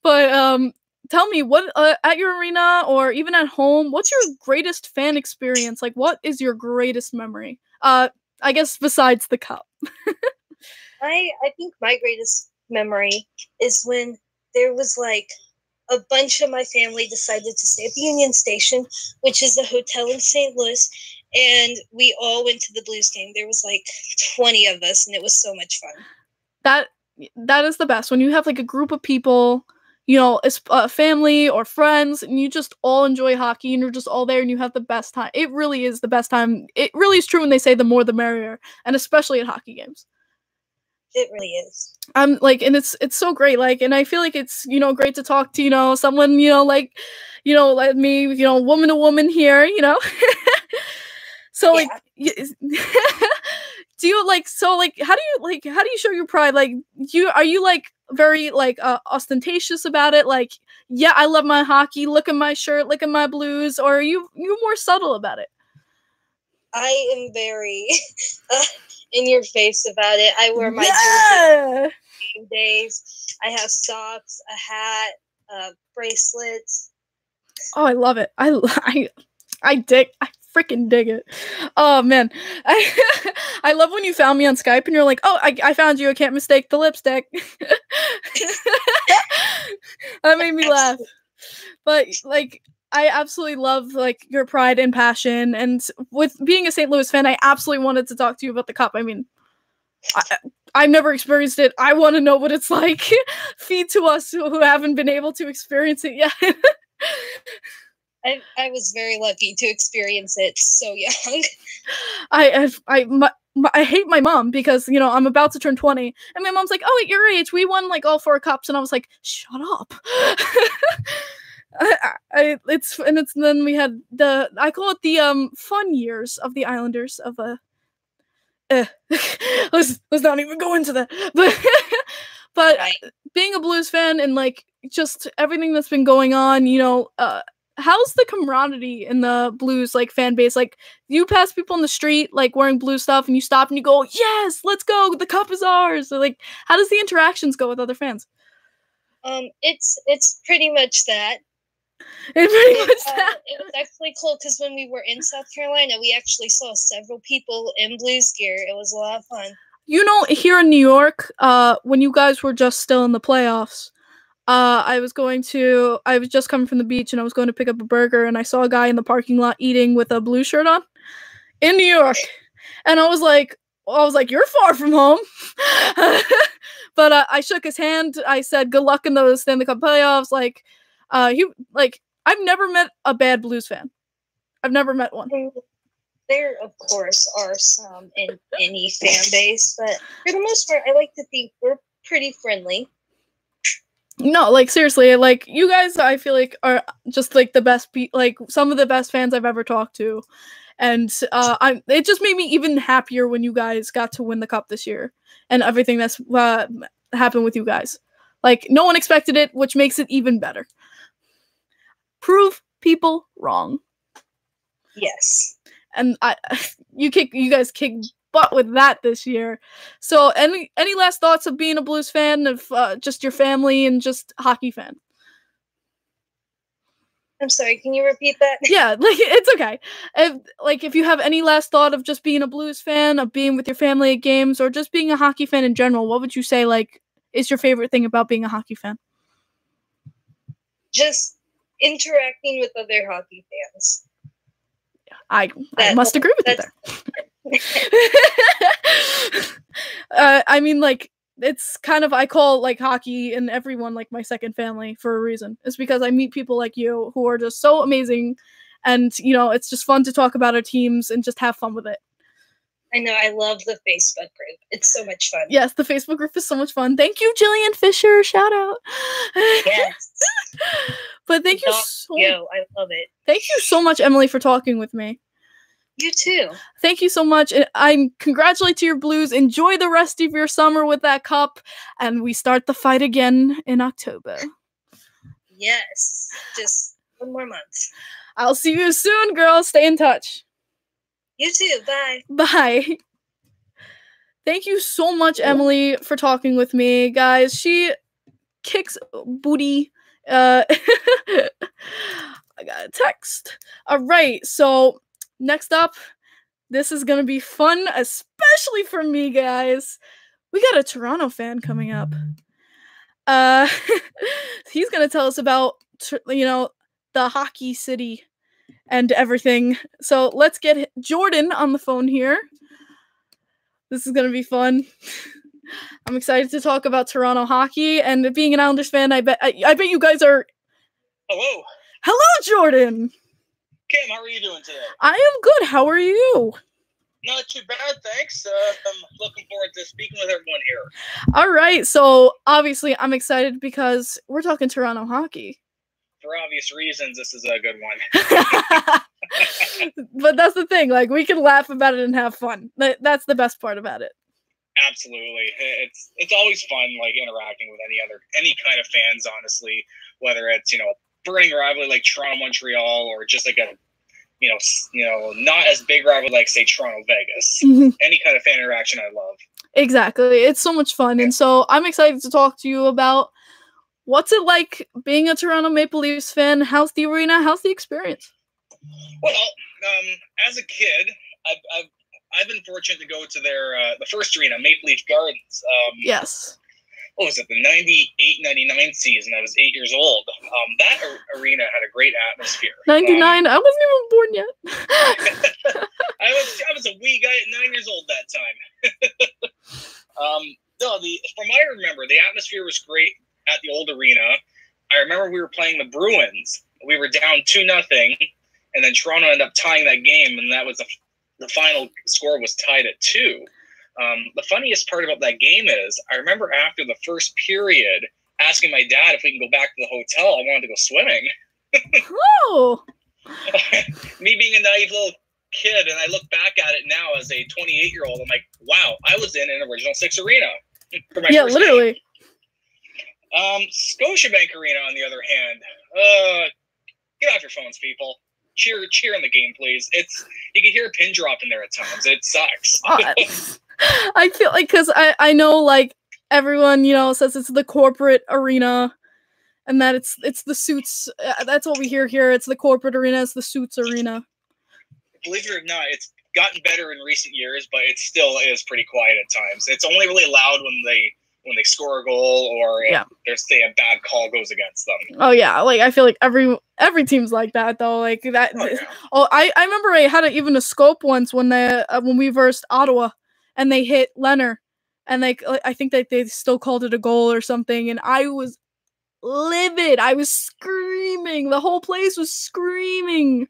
But tell me, what at your arena or even at home, what's your greatest fan experience? Like, what is your greatest memory? I guess besides the cup. I think my greatest memory is when there was like a bunch of my family decided to stay at the Union Station, which is a hotel in St. Louis, and we all went to the Blues game. There was like 20 of us, and it was so much fun. That is the best when you have like a group of people, you know, family or friends, and you just all enjoy hockey and you're just all there and you have the best time. It really is the best time. It really is true when they say the more the merrier, and especially at hockey games. It really is. Like, and it's so great. Like, and I feel like it's, you know, great to talk to, you know, someone, you know, like me, you know, woman to woman here, you know. So like, do you like, so like, how do you show your pride? Like, are you like very like ostentatious about it? Like, yeah, I love my hockey. Look at my shirt. Look at my Blues. Or are you more subtle about it? I am very in your face about it. I wear my game days. I have socks, a hat, bracelets. Oh, I love it. I freaking dig it. Oh man, I love when you found me on Skype and you're like, oh, I found you. I can't mistake the lipstick. That made me laugh. But like, I absolutely love like your pride and passion, and with being a St. Louis fan, I absolutely wanted to talk to you about the cup. I mean, I've never experienced it. I want to know what it's like. Feed to us who haven't been able to experience it yet. I was very lucky to experience it so young. I hate my mom because, you know, I'm about to turn 20, and my mom's like, oh, at your age, we won like all 4 cups, and I was like, shut up. Then we had I call it the fun years of the Islanders of let's not even go into that. But Right. Being a Blues fan and like just everything that's been going on, you know, how's the camaraderie in the Blues like fan base? Like, you pass people in the street like wearing Blue stuff and you stop and you go, yes, let's go, the cup is ours. So, like, how does the interactions go with other fans? It's pretty much that. It was actually cool because when we were in South Carolina, we actually saw several people in Blues gear. It was a lot of fun. You know, here in New York, when you guys were just still in the playoffs, I was just coming from the beach and I was going to pick up a burger, and I saw a guy in the parking lot eating with a Blue shirt on in New York. And I was like, you're far from home. But I shook his hand. I said, good luck in those Stanley Cup playoffs. Like, I've never met a bad Blues fan. I've never met one. There, of course, are some in any fan base, but for the most part, I like to think we're pretty friendly. No, like, seriously, like, you guys, I feel like, are just, like, the best, like, some of the best fans I've ever talked to. And it just made me even happier when you guys got to win the cup this year and everything that's happened with you guys. Like, no one expected it, which makes it even better. Prove people wrong. Yes. And you guys kick butt with that this year. So, any last thoughts of being a Blues fan, of just your family and just hockey fan? I'm sorry, can you repeat that? Yeah, like it's okay. If you have any last thought of just being a Blues fan, of being with your family at games, or just being a hockey fan in general, what would you say is your favorite thing about being a hockey fan? Just interacting with other hockey fans. I must agree with you there. I mean, it's kind of, I call hockey and everyone my second family for a reason. It's because I meet people like you who are just so amazing, and it's just fun to talk about our teams and just have fun with it. I know, I love the Facebook group. It's so much fun. Yes, the Facebook group is so much fun. Thank you, Jillian Fisher. Shout out. Yes. But thank you I love it. Thank you so much, Emily, for talking with me. You too. Thank you so much. I congratulate your Blues. Enjoy the rest of your summer with that cup, and we start the fight again in October. Yes. Just one more month. I'll see you soon, girls. Stay in touch. You too. Bye. Bye. Thank you so much, Emily, for talking with me. Guys, she kicks booty. I got a text. All right, so next up, this is going to be fun, especially for me, guys. We got a Toronto fan coming up. He's going to tell us about, the hockey city and everything. So let's get Jordan on the phone here. This is going to be fun. I'm excited to talk about Toronto hockey, and being an Islanders fan, I bet you guys are... Hello. Hello, Jordan. Kim, how are you doing today? I am good. How are you? Not too bad, thanks. I'm looking forward to speaking with everyone here. All right, so obviously I'm excited because we're talking Toronto hockey. For obvious reasons, this is a good one. But that's the thing, we can laugh about it and have fun. That's the best part about it. Absolutely. It's always fun, interacting with any kind of fans, honestly, whether it's, burning rivalry like Toronto-Montreal, or just a not as big rivalry say Toronto-Vegas. Mm-hmm. Any kind of fan interaction I love. Exactly. It's so much fun. Yeah. And so I'm excited to talk to you about what's it like being a Toronto Maple Leafs fan. How's the arena? How's the experience? Well, as a kid, I've been fortunate to go to their the first arena, Maple Leaf Gardens. Yes. What was it, the 98-99 season? I was 8 years old. That arena had a great atmosphere. 99? I wasn't even born yet. I was a wee guy at 9 years old that time. From what I remember, the atmosphere was great at the old arena. I remember we were playing the Bruins. We were down 2-0, and then Toronto ended up tying that game, and that was the final score was tied at 2. The funniest part about that game is I remember after the first period asking my dad if we can go back to the hotel. I wanted to go swimming. Oh! Me being a naive little kid, and I look back at it now as a 28-year-old, I'm like, wow, I was in an Original Six arena. For my first literally. Game. Scotiabank Arena, on the other hand, get off your phones, people. Cheer in the game, please. You can hear a pin drop in there at times. It sucks. I feel because I know everyone says it's the corporate arena, and that it's the suits. That's what we hear here. It's the corporate arena. It's the suits arena. Believe it or not, it's gotten better in recent years, but it still is pretty quiet at times. It's only really loud when they score a goal or there's a bad call goes against them. Oh yeah, I feel like every team's like that though. That. Oh, yeah. I remember I had even a scope once when we versed Ottawa. And they hit Leonard, and I think that they still called it a goal or something, and I was livid. I was screaming. The whole place was screaming.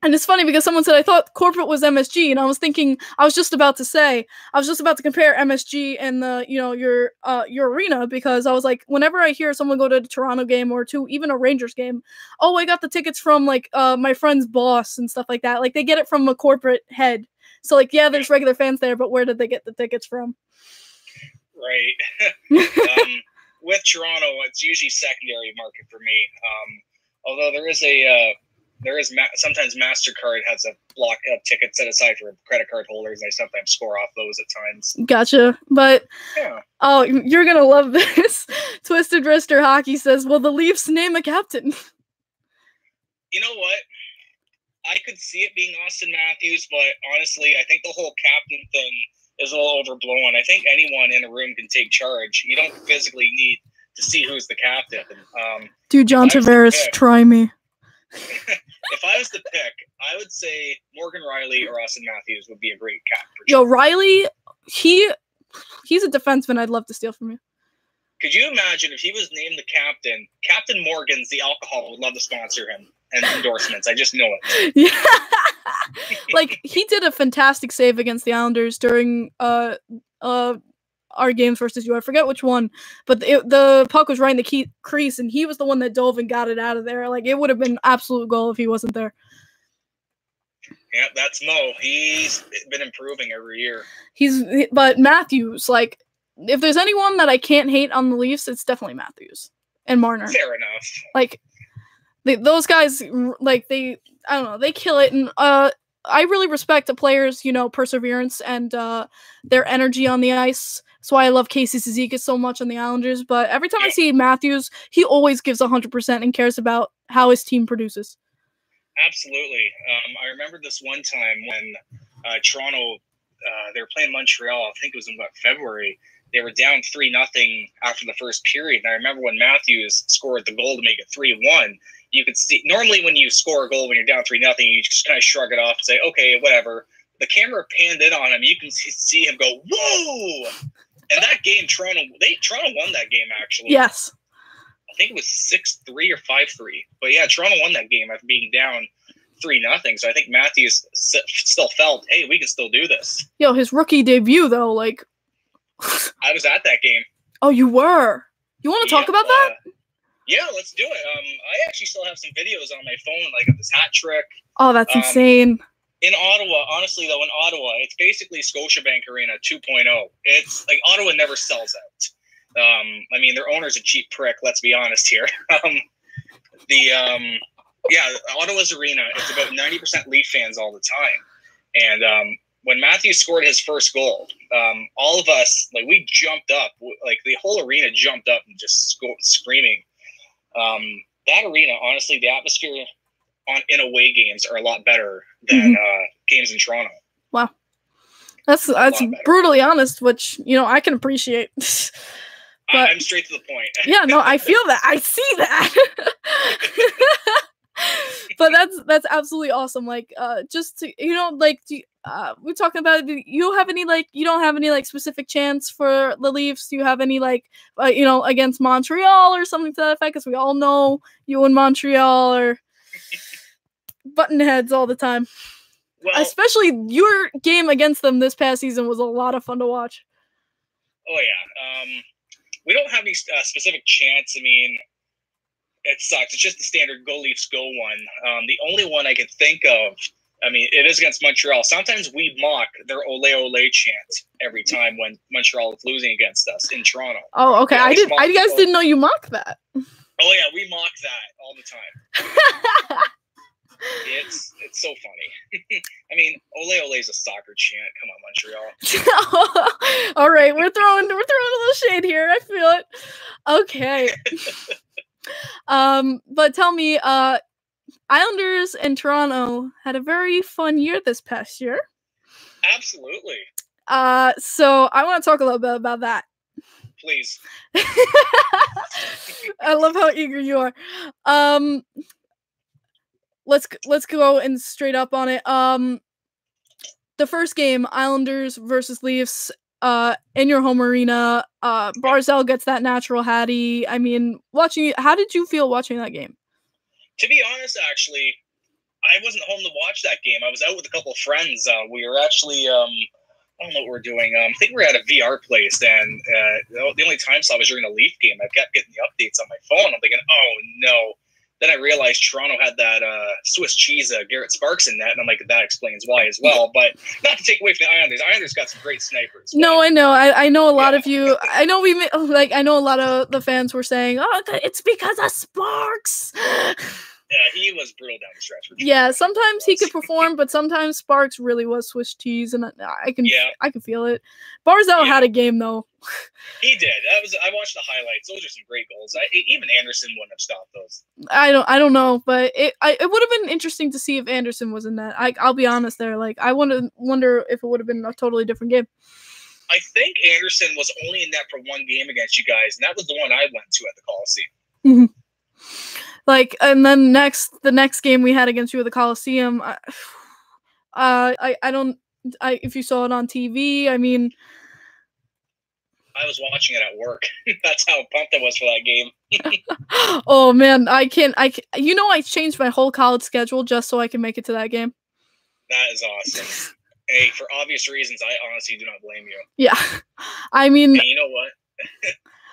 And it's funny because someone said I thought corporate was MSG, and I was just about to compare MSG and the your arena, because I was like, whenever I hear someone go to a Toronto game or to even a Rangers game, oh, I got the tickets from my friend's boss and stuff like that. They get it from a corporate head. So, there's regular fans there, but where did they get the tickets from? Right. With Toronto, it's usually secondary market for me. Although sometimes MasterCard has a block of tickets set aside for credit card holders, and I sometimes score off those at times. Gotcha. But, yeah. Oh, you're going to love this. Twisted Wrister Hockey says, will the Leafs name a captain? You know what? I could see it being Austin Matthews, but honestly, I think the whole captain thing is a little overblown. I think anyone in a room can take charge. You don't physically need to see who's the captain. Dude, John Tavares, try me. If I was to pick, I would say Morgan Riley or Austin Matthews would be a great captain. Yo, Riley, he's a defenseman I'd love to steal from you. Could you imagine if he was named the captain? Captain Morgan's, the alcohol, would love to sponsor him and endorsements. I just know it. Yeah. Like, he did a fantastic save against the Islanders during our games versus you. I forget which one, but the puck was right in the crease, and he was the one that dove and got it out of there. Like, it would have been an absolute goal if he wasn't there. Yeah, that's Mo. He's been improving every year. But Matthews, like, if there's anyone that I can't hate on the Leafs, it's definitely Matthews and Marner. Fair enough. Like, those guys, like, I don't know, they kill it. And I really respect the players, perseverance and their energy on the ice. That's why I love Casey Cizikas so much on the Islanders. But every time I see Matthews, he always gives 100% and cares about how his team produces. Absolutely. I remember this one time when Toronto, they were playing Montreal. I think it was in February. They were down 3-0 after the first period. And I remember when Matthews scored the goal to make it 3-1. You could see, normally when you score a goal when you're down 3-0, you just kind of shrug it off and say, okay, whatever. The camera panned in on him. You can see him go, whoa! And that game, Toronto won that game, actually. Yes. I think it was 6-3 or 5-3. But yeah, Toronto won that game after being down 3-0. So I think Matthews still felt, hey, we can still do this. Yo, his rookie debut, though, like... I was at that game. Oh, you were? You want to talk about that? Yeah, let's do it. I actually still have some videos on my phone, like of this hat trick. Oh, that's insane. In Ottawa, honestly, though, in Ottawa, it's basically Scotiabank Arena 2.0. It's like Ottawa never sells out. I mean, their owner's a cheap prick, let's be honest here. Ottawa's arena, it's about 90% Leaf fans all the time. And when Matthews scored his first goal, all of us, like, we jumped up. Like, the whole arena jumped up and just screaming. That arena, honestly, the atmosphere in away games are a lot better than games in Toronto. Wow. That's brutally honest, which, I can appreciate. But, I'm straight to the point. Yeah, no, I feel that. I see that. But that's absolutely awesome. Like, just to, we're talking about, you don't have any specific chance for the Leafs? Do you have any against Montreal or something to that effect? Because we all know you and Montreal are button heads all the time. Well, especially your game against them this past season was a lot of fun to watch. Oh yeah, we don't have any specific chance. I mean, it sucks. It's just the standard "Go Leafs, Go" one. The only one I could think of, I mean, it is against Montreal. Sometimes we mock their "Ole Ole" chant every time when Montreal is losing against us in Toronto. Oh, okay. I guys didn't know you mocked that. Oh yeah, we mock that all the time. It's so funny. I mean, Ole Ole is a soccer chant. Come on, Montreal. All right, we're throwing a little shade here. I feel it. Okay. But tell me, Islanders and Toronto had a very fun year this past year. Absolutely. So I want to talk a little bit about that. Please. I love how eager you are. Let's go and straight up on it. The first game, Islanders versus Leafs, in your home arena. Barzal gets that natural Hattie. I mean, how did you feel watching that game? To be honest, actually, I wasn't home to watch that game. I was out with a couple of friends. We were actually, I don't know what we're doing. I think we were at a VR place, and the only time slot was during the Leaf game. I kept getting the updates on my phone. I'm thinking, oh no. Then I realized Toronto had that Swiss cheese Garrett Sparks in that, and I'm like, that explains why as well. But not to take away from the Islanders. Islanders got some great snipers. No, I know. I know a lot of you. I know I know a lot of the fans were saying, "Oh, it's because of Sparks." Yeah, he was brutal down the stretch. For Yeah, sometimes he could perform, but sometimes Sparks really was Swiss cheese, and I can feel it. Barzell had a game though. He did. I watched the highlights. Those are some great goals. Even Anderson wouldn't have stopped those. I don't know, but it would have been interesting to see if Anderson was in that. I'll be honest there. Like I wonder if it would have been a totally different game. I think Anderson was only in that for one game against you guys, and that was the one I went to at the Coliseum. Mm-hmm. Like, and then the next game we had against you at the Coliseum, if you saw it on TV, I mean, I was watching it at work. That's how pumped I was for that game. Oh man, I changed my whole college schedule just so I can make it to that game. That is awesome. Hey, for obvious reasons, I honestly do not blame you. Yeah, I mean, and you know what?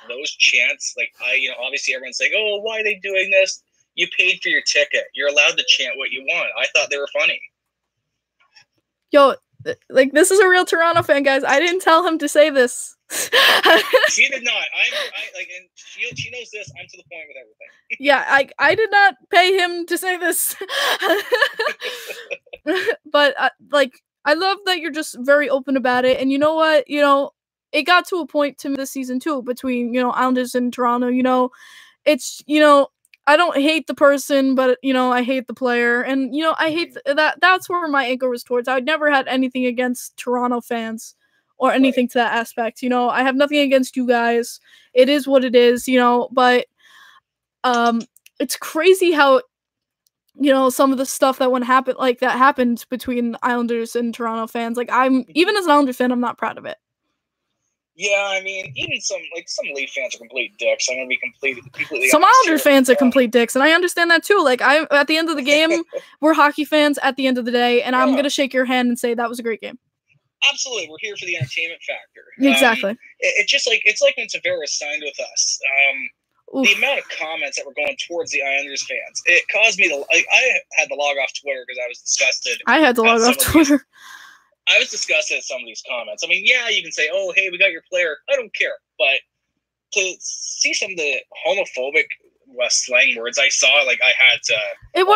Those chants, like obviously everyone's like, "Oh, why are they doing this?" You paid for your ticket. You're allowed to chant what you want. I thought they were funny. Yo, like this is a real Toronto fan, guys. I didn't tell him to say this. She did not. And she knows this. I'm to the point with everything. Yeah, I did not pay him to say this. But I love that you're just very open about it. And you know what? It got to a point to this season too between Islanders and Toronto. It's I don't hate the person, but I hate the player, and I hate that. That's where my anger was towards. I never had anything against Toronto fans or anything to that aspect. I have nothing against you guys. It is what it is. But it's crazy how some of the stuff that happened between Islanders and Toronto fans. Like even as an Islander fan, I'm not proud of it. Yeah, I mean, even some Leaf fans are complete dicks. I'm gonna be completely. Some Islander fans are complete dicks, and I understand that too. Like at the end of the game, we're hockey fans at the end of the day, and I'm gonna shake your hand and say that was a great game. Absolutely, we're here for the entertainment factor. Exactly. It's like when Tavares signed with us. The amount of comments that were going towards the Islanders fans, it caused me to. I had to log off Twitter because I was disgusted. I had to log off Twitter. I was disgusted at some of these comments. I mean, yeah, you can say, "Oh, hey, we got your player." I don't care, but to see some of the homophobic slang words I saw, I had to. It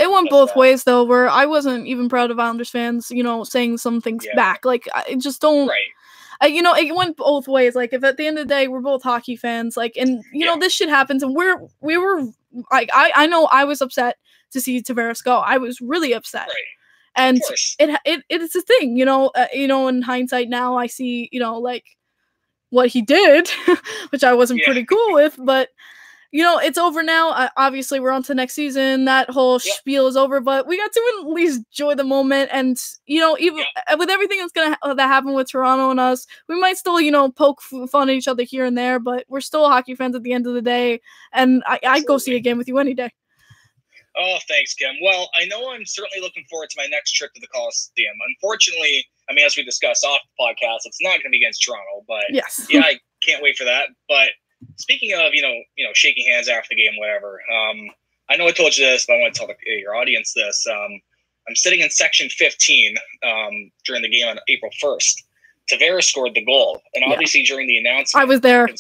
went both ways though. Where I wasn't even proud of Islanders fans, saying some things back. Like I just don't. Right. It went both ways. Like if at the end of the day we're both hockey fans, and this shit happens, and we were like I know I was upset to see Tavares go. I was really upset. Right. And it's a thing, in hindsight now I see, what he did, which I wasn't pretty cool with, but it's over now. Obviously we're on to next season. That whole spiel is over, but we got to at least enjoy the moment. And, even with everything that happened with Toronto and us, we might still, poke fun at each other here and there, but we're still hockey fans at the end of the day. And I'd go see a game with you any day. Oh, thanks, Kim. Well, I know I'm certainly looking forward to my next trip to the Coliseum. Unfortunately, I mean, as we discussed off the podcast, it's not going to be against Toronto, but yes. Yeah, I can't wait for that. But speaking of, shaking hands after the game, whatever. I know I told you this, but I want to tell your audience this. I'm sitting in section 15 during the game on April 1st. Tavares scored the goal, and obviously during the announcement, I was there. It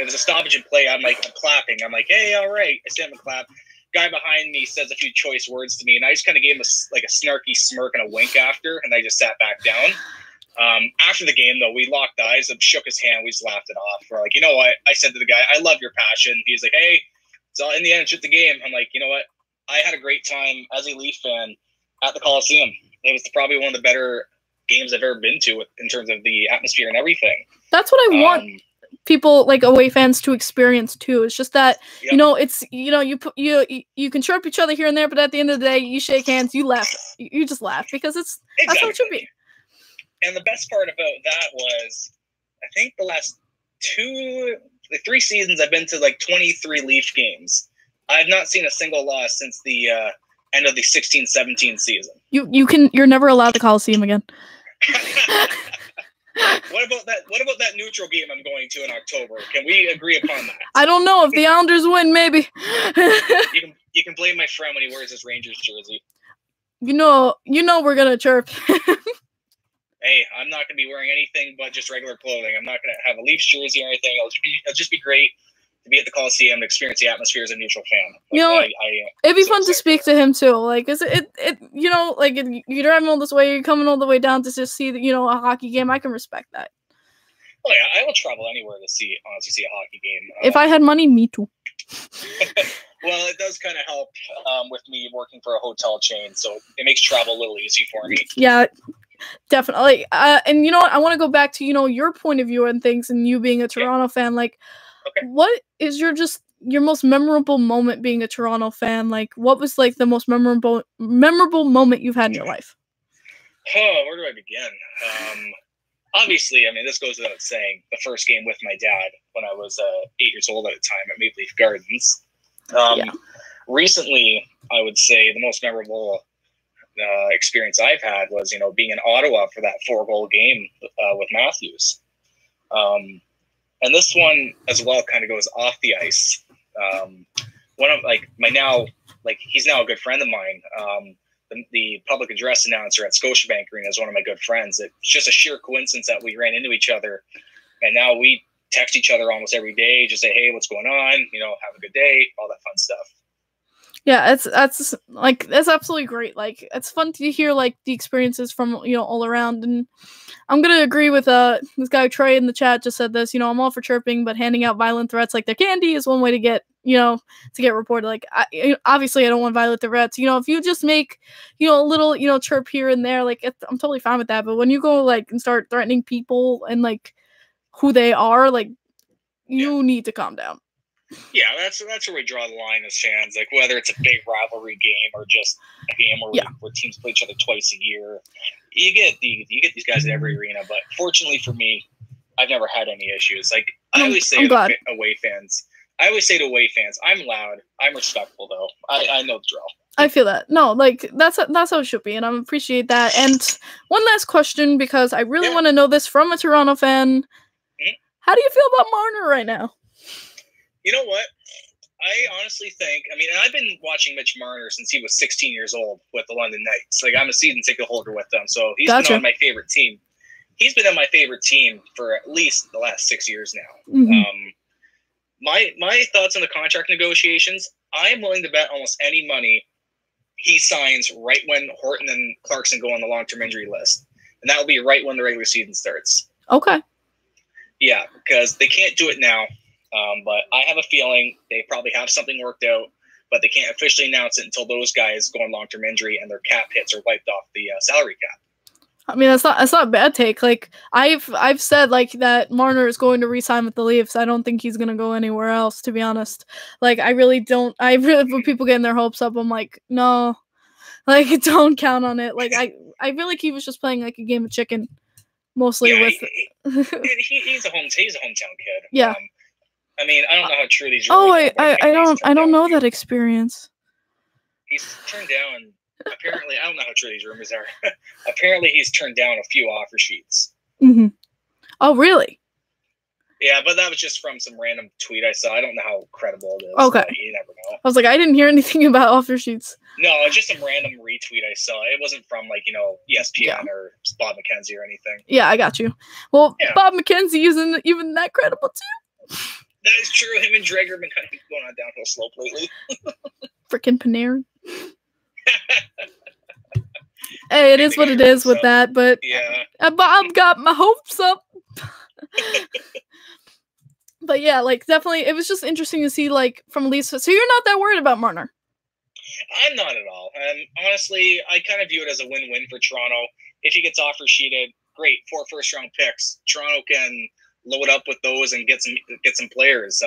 was a stoppage in play. I'm clapping. I'm like, hey, all right. I stand and clap. Guy behind me says a few choice words to me, and I just kind of gave him a snarky smirk and a wink after, and I just sat back down. After the game, though, we locked eyes and shook his hand. We just laughed it off. We're like, you know what? I said to the guy, I love your passion. He's like, hey, so in the end, it's just the game. I'm like, you know what? I had a great time as a Leaf fan at the Coliseum. It was probably one of the better games I've ever been to in terms of the atmosphere and everything. That's what I want people away fans to experience too. It's just that it's you can chirp each other here and there, but at the end of the day, you shake hands, you laugh, you just laugh because that's how it should be. And the best part about that was, I think the last 3 seasons I've been to 23 Leaf games. I have not seen a single loss since the end of the 16-17 season. You're never allowed the Coliseum again. What about that neutral game I'm going to in October? Can we agree upon that? I don't know. If the Islanders win, maybe. You can blame my friend when he wears his Rangers jersey. You know we're gonna chirp. Hey, I'm not gonna be wearing anything but just regular clothing. I'm not gonna have a Leafs jersey or anything. It'll just be great to be at the Coliseum, to experience the atmosphere as a neutral fan. Like, You know, it'd be so fun to excited speak for to him too. Like, is it you know, like you're driving all this way, you're coming all the way down to just see you know, a hockey game. I can respect that. Oh yeah, I will travel anywhere to honestly see a hockey game. If I had money, me too. Well, it does kind of help with me working for a hotel chain, so it makes travel a little easy for me. Yeah, definitely. And you know what? I want to go back to, you know, your point of view and things, and you being a Toronto fan. Like, what is your most memorable moment being a Toronto fan? Like, what was like the most memorable moment you've had in your life? Oh, where do I begin? Obviously, I mean, this goes without saying, the first game with my dad when I was 8 years old at the time at Maple Leaf Gardens. Recently, I would say the most memorable experience I've had was, you know, being in Ottawa for that 4-goal game with Matthews. And this one as well kind of goes off the ice. One of he's now a good friend of mine. The public address announcer at Scotiabank Arena is one of my good friends. It's just a sheer coincidence that we ran into each other, and now we text each other almost every day, just say, hey, what's going on? You know, have a good day, all that fun stuff. Yeah, that's absolutely great. Like, it's fun to hear like the experiences from, you know, all around. And I'm gonna agree with this guy Trey in the chat just said this. You know, I'm all for chirping, but handing out violent threats like they're candy is one way to get, you know, to get reported. Like, obviously, I don't want violent threats. You know, if you just make, you know, a little, you know, chirp here and there, like I'm totally fine with that. But when you go like and start threatening people and like who they are, like you need to calm down. Yeah, that's where we draw the line as fans. Like, whether it's a big rivalry game or just a game where teams play each other twice a year, you get these guys at every arena. But fortunately for me, I've never had any issues. Like, I always say to away fans, I'm loud, I'm respectful though. I know the drill. I feel that. No, like that's how it should be, and I appreciate that. And one last question, because I really want to know this from a Toronto fan. Mm-hmm. How do you feel about Marner right now? You know what? I honestly think, I mean, I've been watching Mitch Marner since he was 16 years old with the London Knights. Like, I'm a season ticket holder with them, so he's been on my favorite team. He's been on my favorite team for at least the last 6 years now. Mm-hmm. My thoughts on the contract negotiations, I am willing to bet almost any money he signs right when Horton and Clarkson go on the long-term injury list. And that will be right when the regular season starts. Okay. Yeah, because they can't do it now. But I have a feeling they probably have something worked out, but they can't officially announce it until those guys go on long-term injury and their cap hits are wiped off the salary cap. I mean, that's not a bad take. Like, I've said like that Marner is going to re-sign with the Leafs. I don't think he's gonna go anywhere else, to be honest. Like, I really don't. When people getting their hopes up, I'm like, no, like don't count on it. Like, I feel like he was just playing like a game of chicken, mostly with. He's a hometown kid. Yeah. I mean, I don't know how true these. I don't know that experience. He's turned down. Apparently, I don't know how true these rumors are. Apparently, he's turned down a few offer sheets. Mm-hmm. Oh, really? Yeah, but that was just from some random tweet I saw. I don't know how credible it is. Okay. You never know. I was like, I didn't hear anything about offer sheets. No, it's just some random retweet I saw. It wasn't from, like, you know, ESPN or Bob McKenzie or anything. Yeah, I got you. Well, Bob McKenzie isn't even that credible, too. That is true. Him and Drager have been kind of going on a downhill slope lately. Frickin' Panarin. Hey, it is what it is with that, but Bob got my hopes up. But yeah, like, definitely, it was just interesting to see, like, from Lisa. So you're not that worried about Marner? I'm not at all. Honestly, I kind of view it as a win-win for Toronto. If he gets offer sheeted, great, 4 first-round picks. Toronto can load up with those and get some players.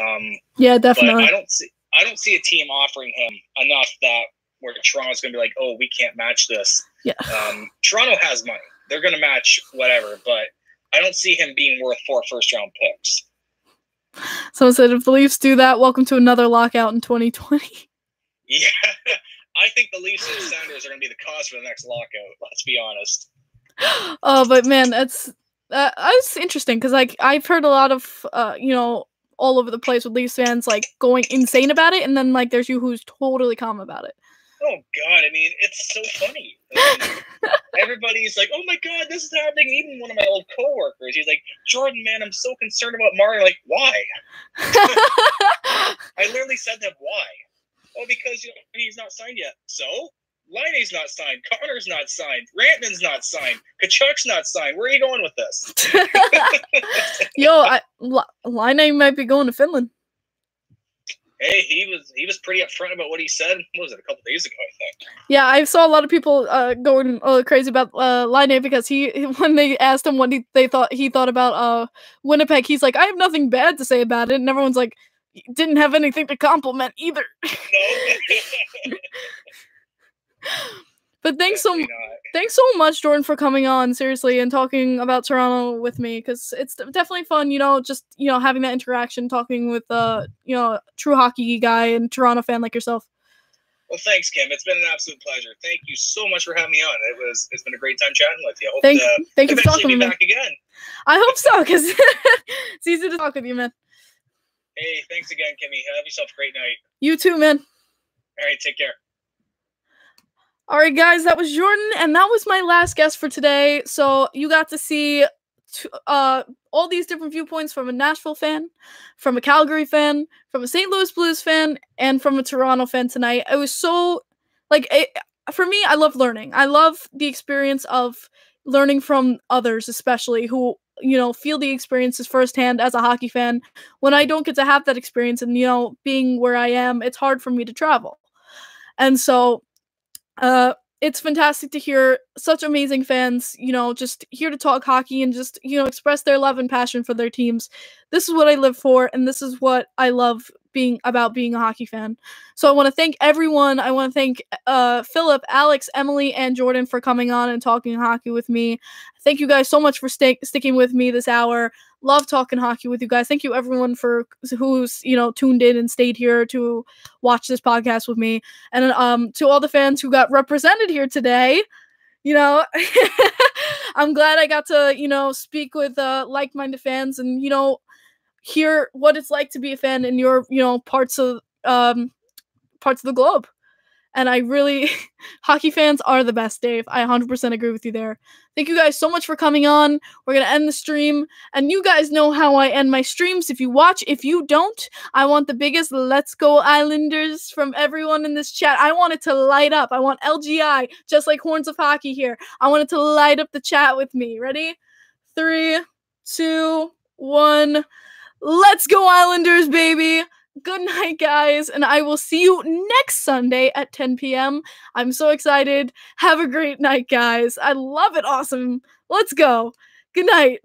Yeah, definitely. But I don't see a team offering him enough that where Toronto's going to be like, oh, we can't match this. Yeah. Toronto has money. They're going to match whatever, but I don't see him being worth 4 first-round picks. Someone said, if the Leafs do that, welcome to another lockout in 2020. Yeah. I think the Leafs and the Senators are going to be the cause for the next lockout. Let's be honest. Oh, but man, that's interesting because, like, I've heard a lot of, you know, all over the place with Leafs fans, like, going insane about it, and then, like, there's you who's totally calm about it. Oh God! I mean, it's so funny. Everybody's like, "Oh my God, this is happening." Even one of my old coworkers, he's like, "Jordan, man, I'm so concerned about Mario." Like, why? I literally said to him, "Why?" Oh, because he's not signed yet. So, Liney's not signed. Connor's not signed. Rantanen's not signed. Kachuk's not signed. Where are you going with this? Yo, Line might be going to Finland. Hey, he was pretty upfront about what he said. What was it, a couple days ago, I think? Yeah, I saw a lot of people going crazy about Line because when they asked him what he thought about Winnipeg, he's like, I have nothing bad to say about it, and everyone's like, didn't have anything to compliment either. No. But thanks so much, Jordan, for coming on, seriously, and talking about Toronto with me, because it's definitely fun, just, having that interaction, talking with, true hockey guy and Toronto fan like yourself. Well, thanks, Kim. It's been an absolute pleasure. Thank you so much for having me on. It's been a great time chatting with you. I hope thank you for talking to me. Back again. I hope so, because it's easy to talk with you, man. Hey, thanks again, Kimmy. Have yourself a great night. You too, man. All right, take care. All right, guys, that was Jordan, and that was my last guest for today. So you got to see all these different viewpoints from a Nashville fan, from a Calgary fan, from a St. Louis Blues fan, and from a Toronto fan tonight. It was so, for me, I love learning. I love the experience of learning from others, especially who, feel the experiences firsthand as a hockey fan. When I don't get to have that experience and, being where I am, it's hard for me to travel. And so it's fantastic to hear such amazing fans, just here to talk hockey and just, express their love and passion for their teams. This is what I live for, and this is what I love being a hockey fan. So I want to thank everyone. I want to thank Philip, Alex, Emily, and Jordan for coming on and talking hockey with me. Thank you guys so much for sticking with me this hour. Love talking hockey with you guys. Thank you everyone who's tuned in and stayed here to watch this podcast with me, and to all the fans who got represented here today. I'm glad I got to speak with like-minded fans and hear what it's like to be a fan in your parts of the globe. And I really, hockey fans are the best, Dave. I 100% agree with you there. Thank you guys so much for coming on. We're going to end the stream. And you guys know how I end my streams. If you watch, if you don't, I want the biggest Let's Go Islanders from everyone in this chat. I want it to light up. I want LGI, just like Horns of Hockey here. I want it to light up the chat with me. Ready? 3, 2, 1. Let's go Islanders, baby! Good night, guys, and I will see you next Sunday at 10 p.m. I'm so excited. Have a great night, guys. I love it. Awesome. Let's go. Good night.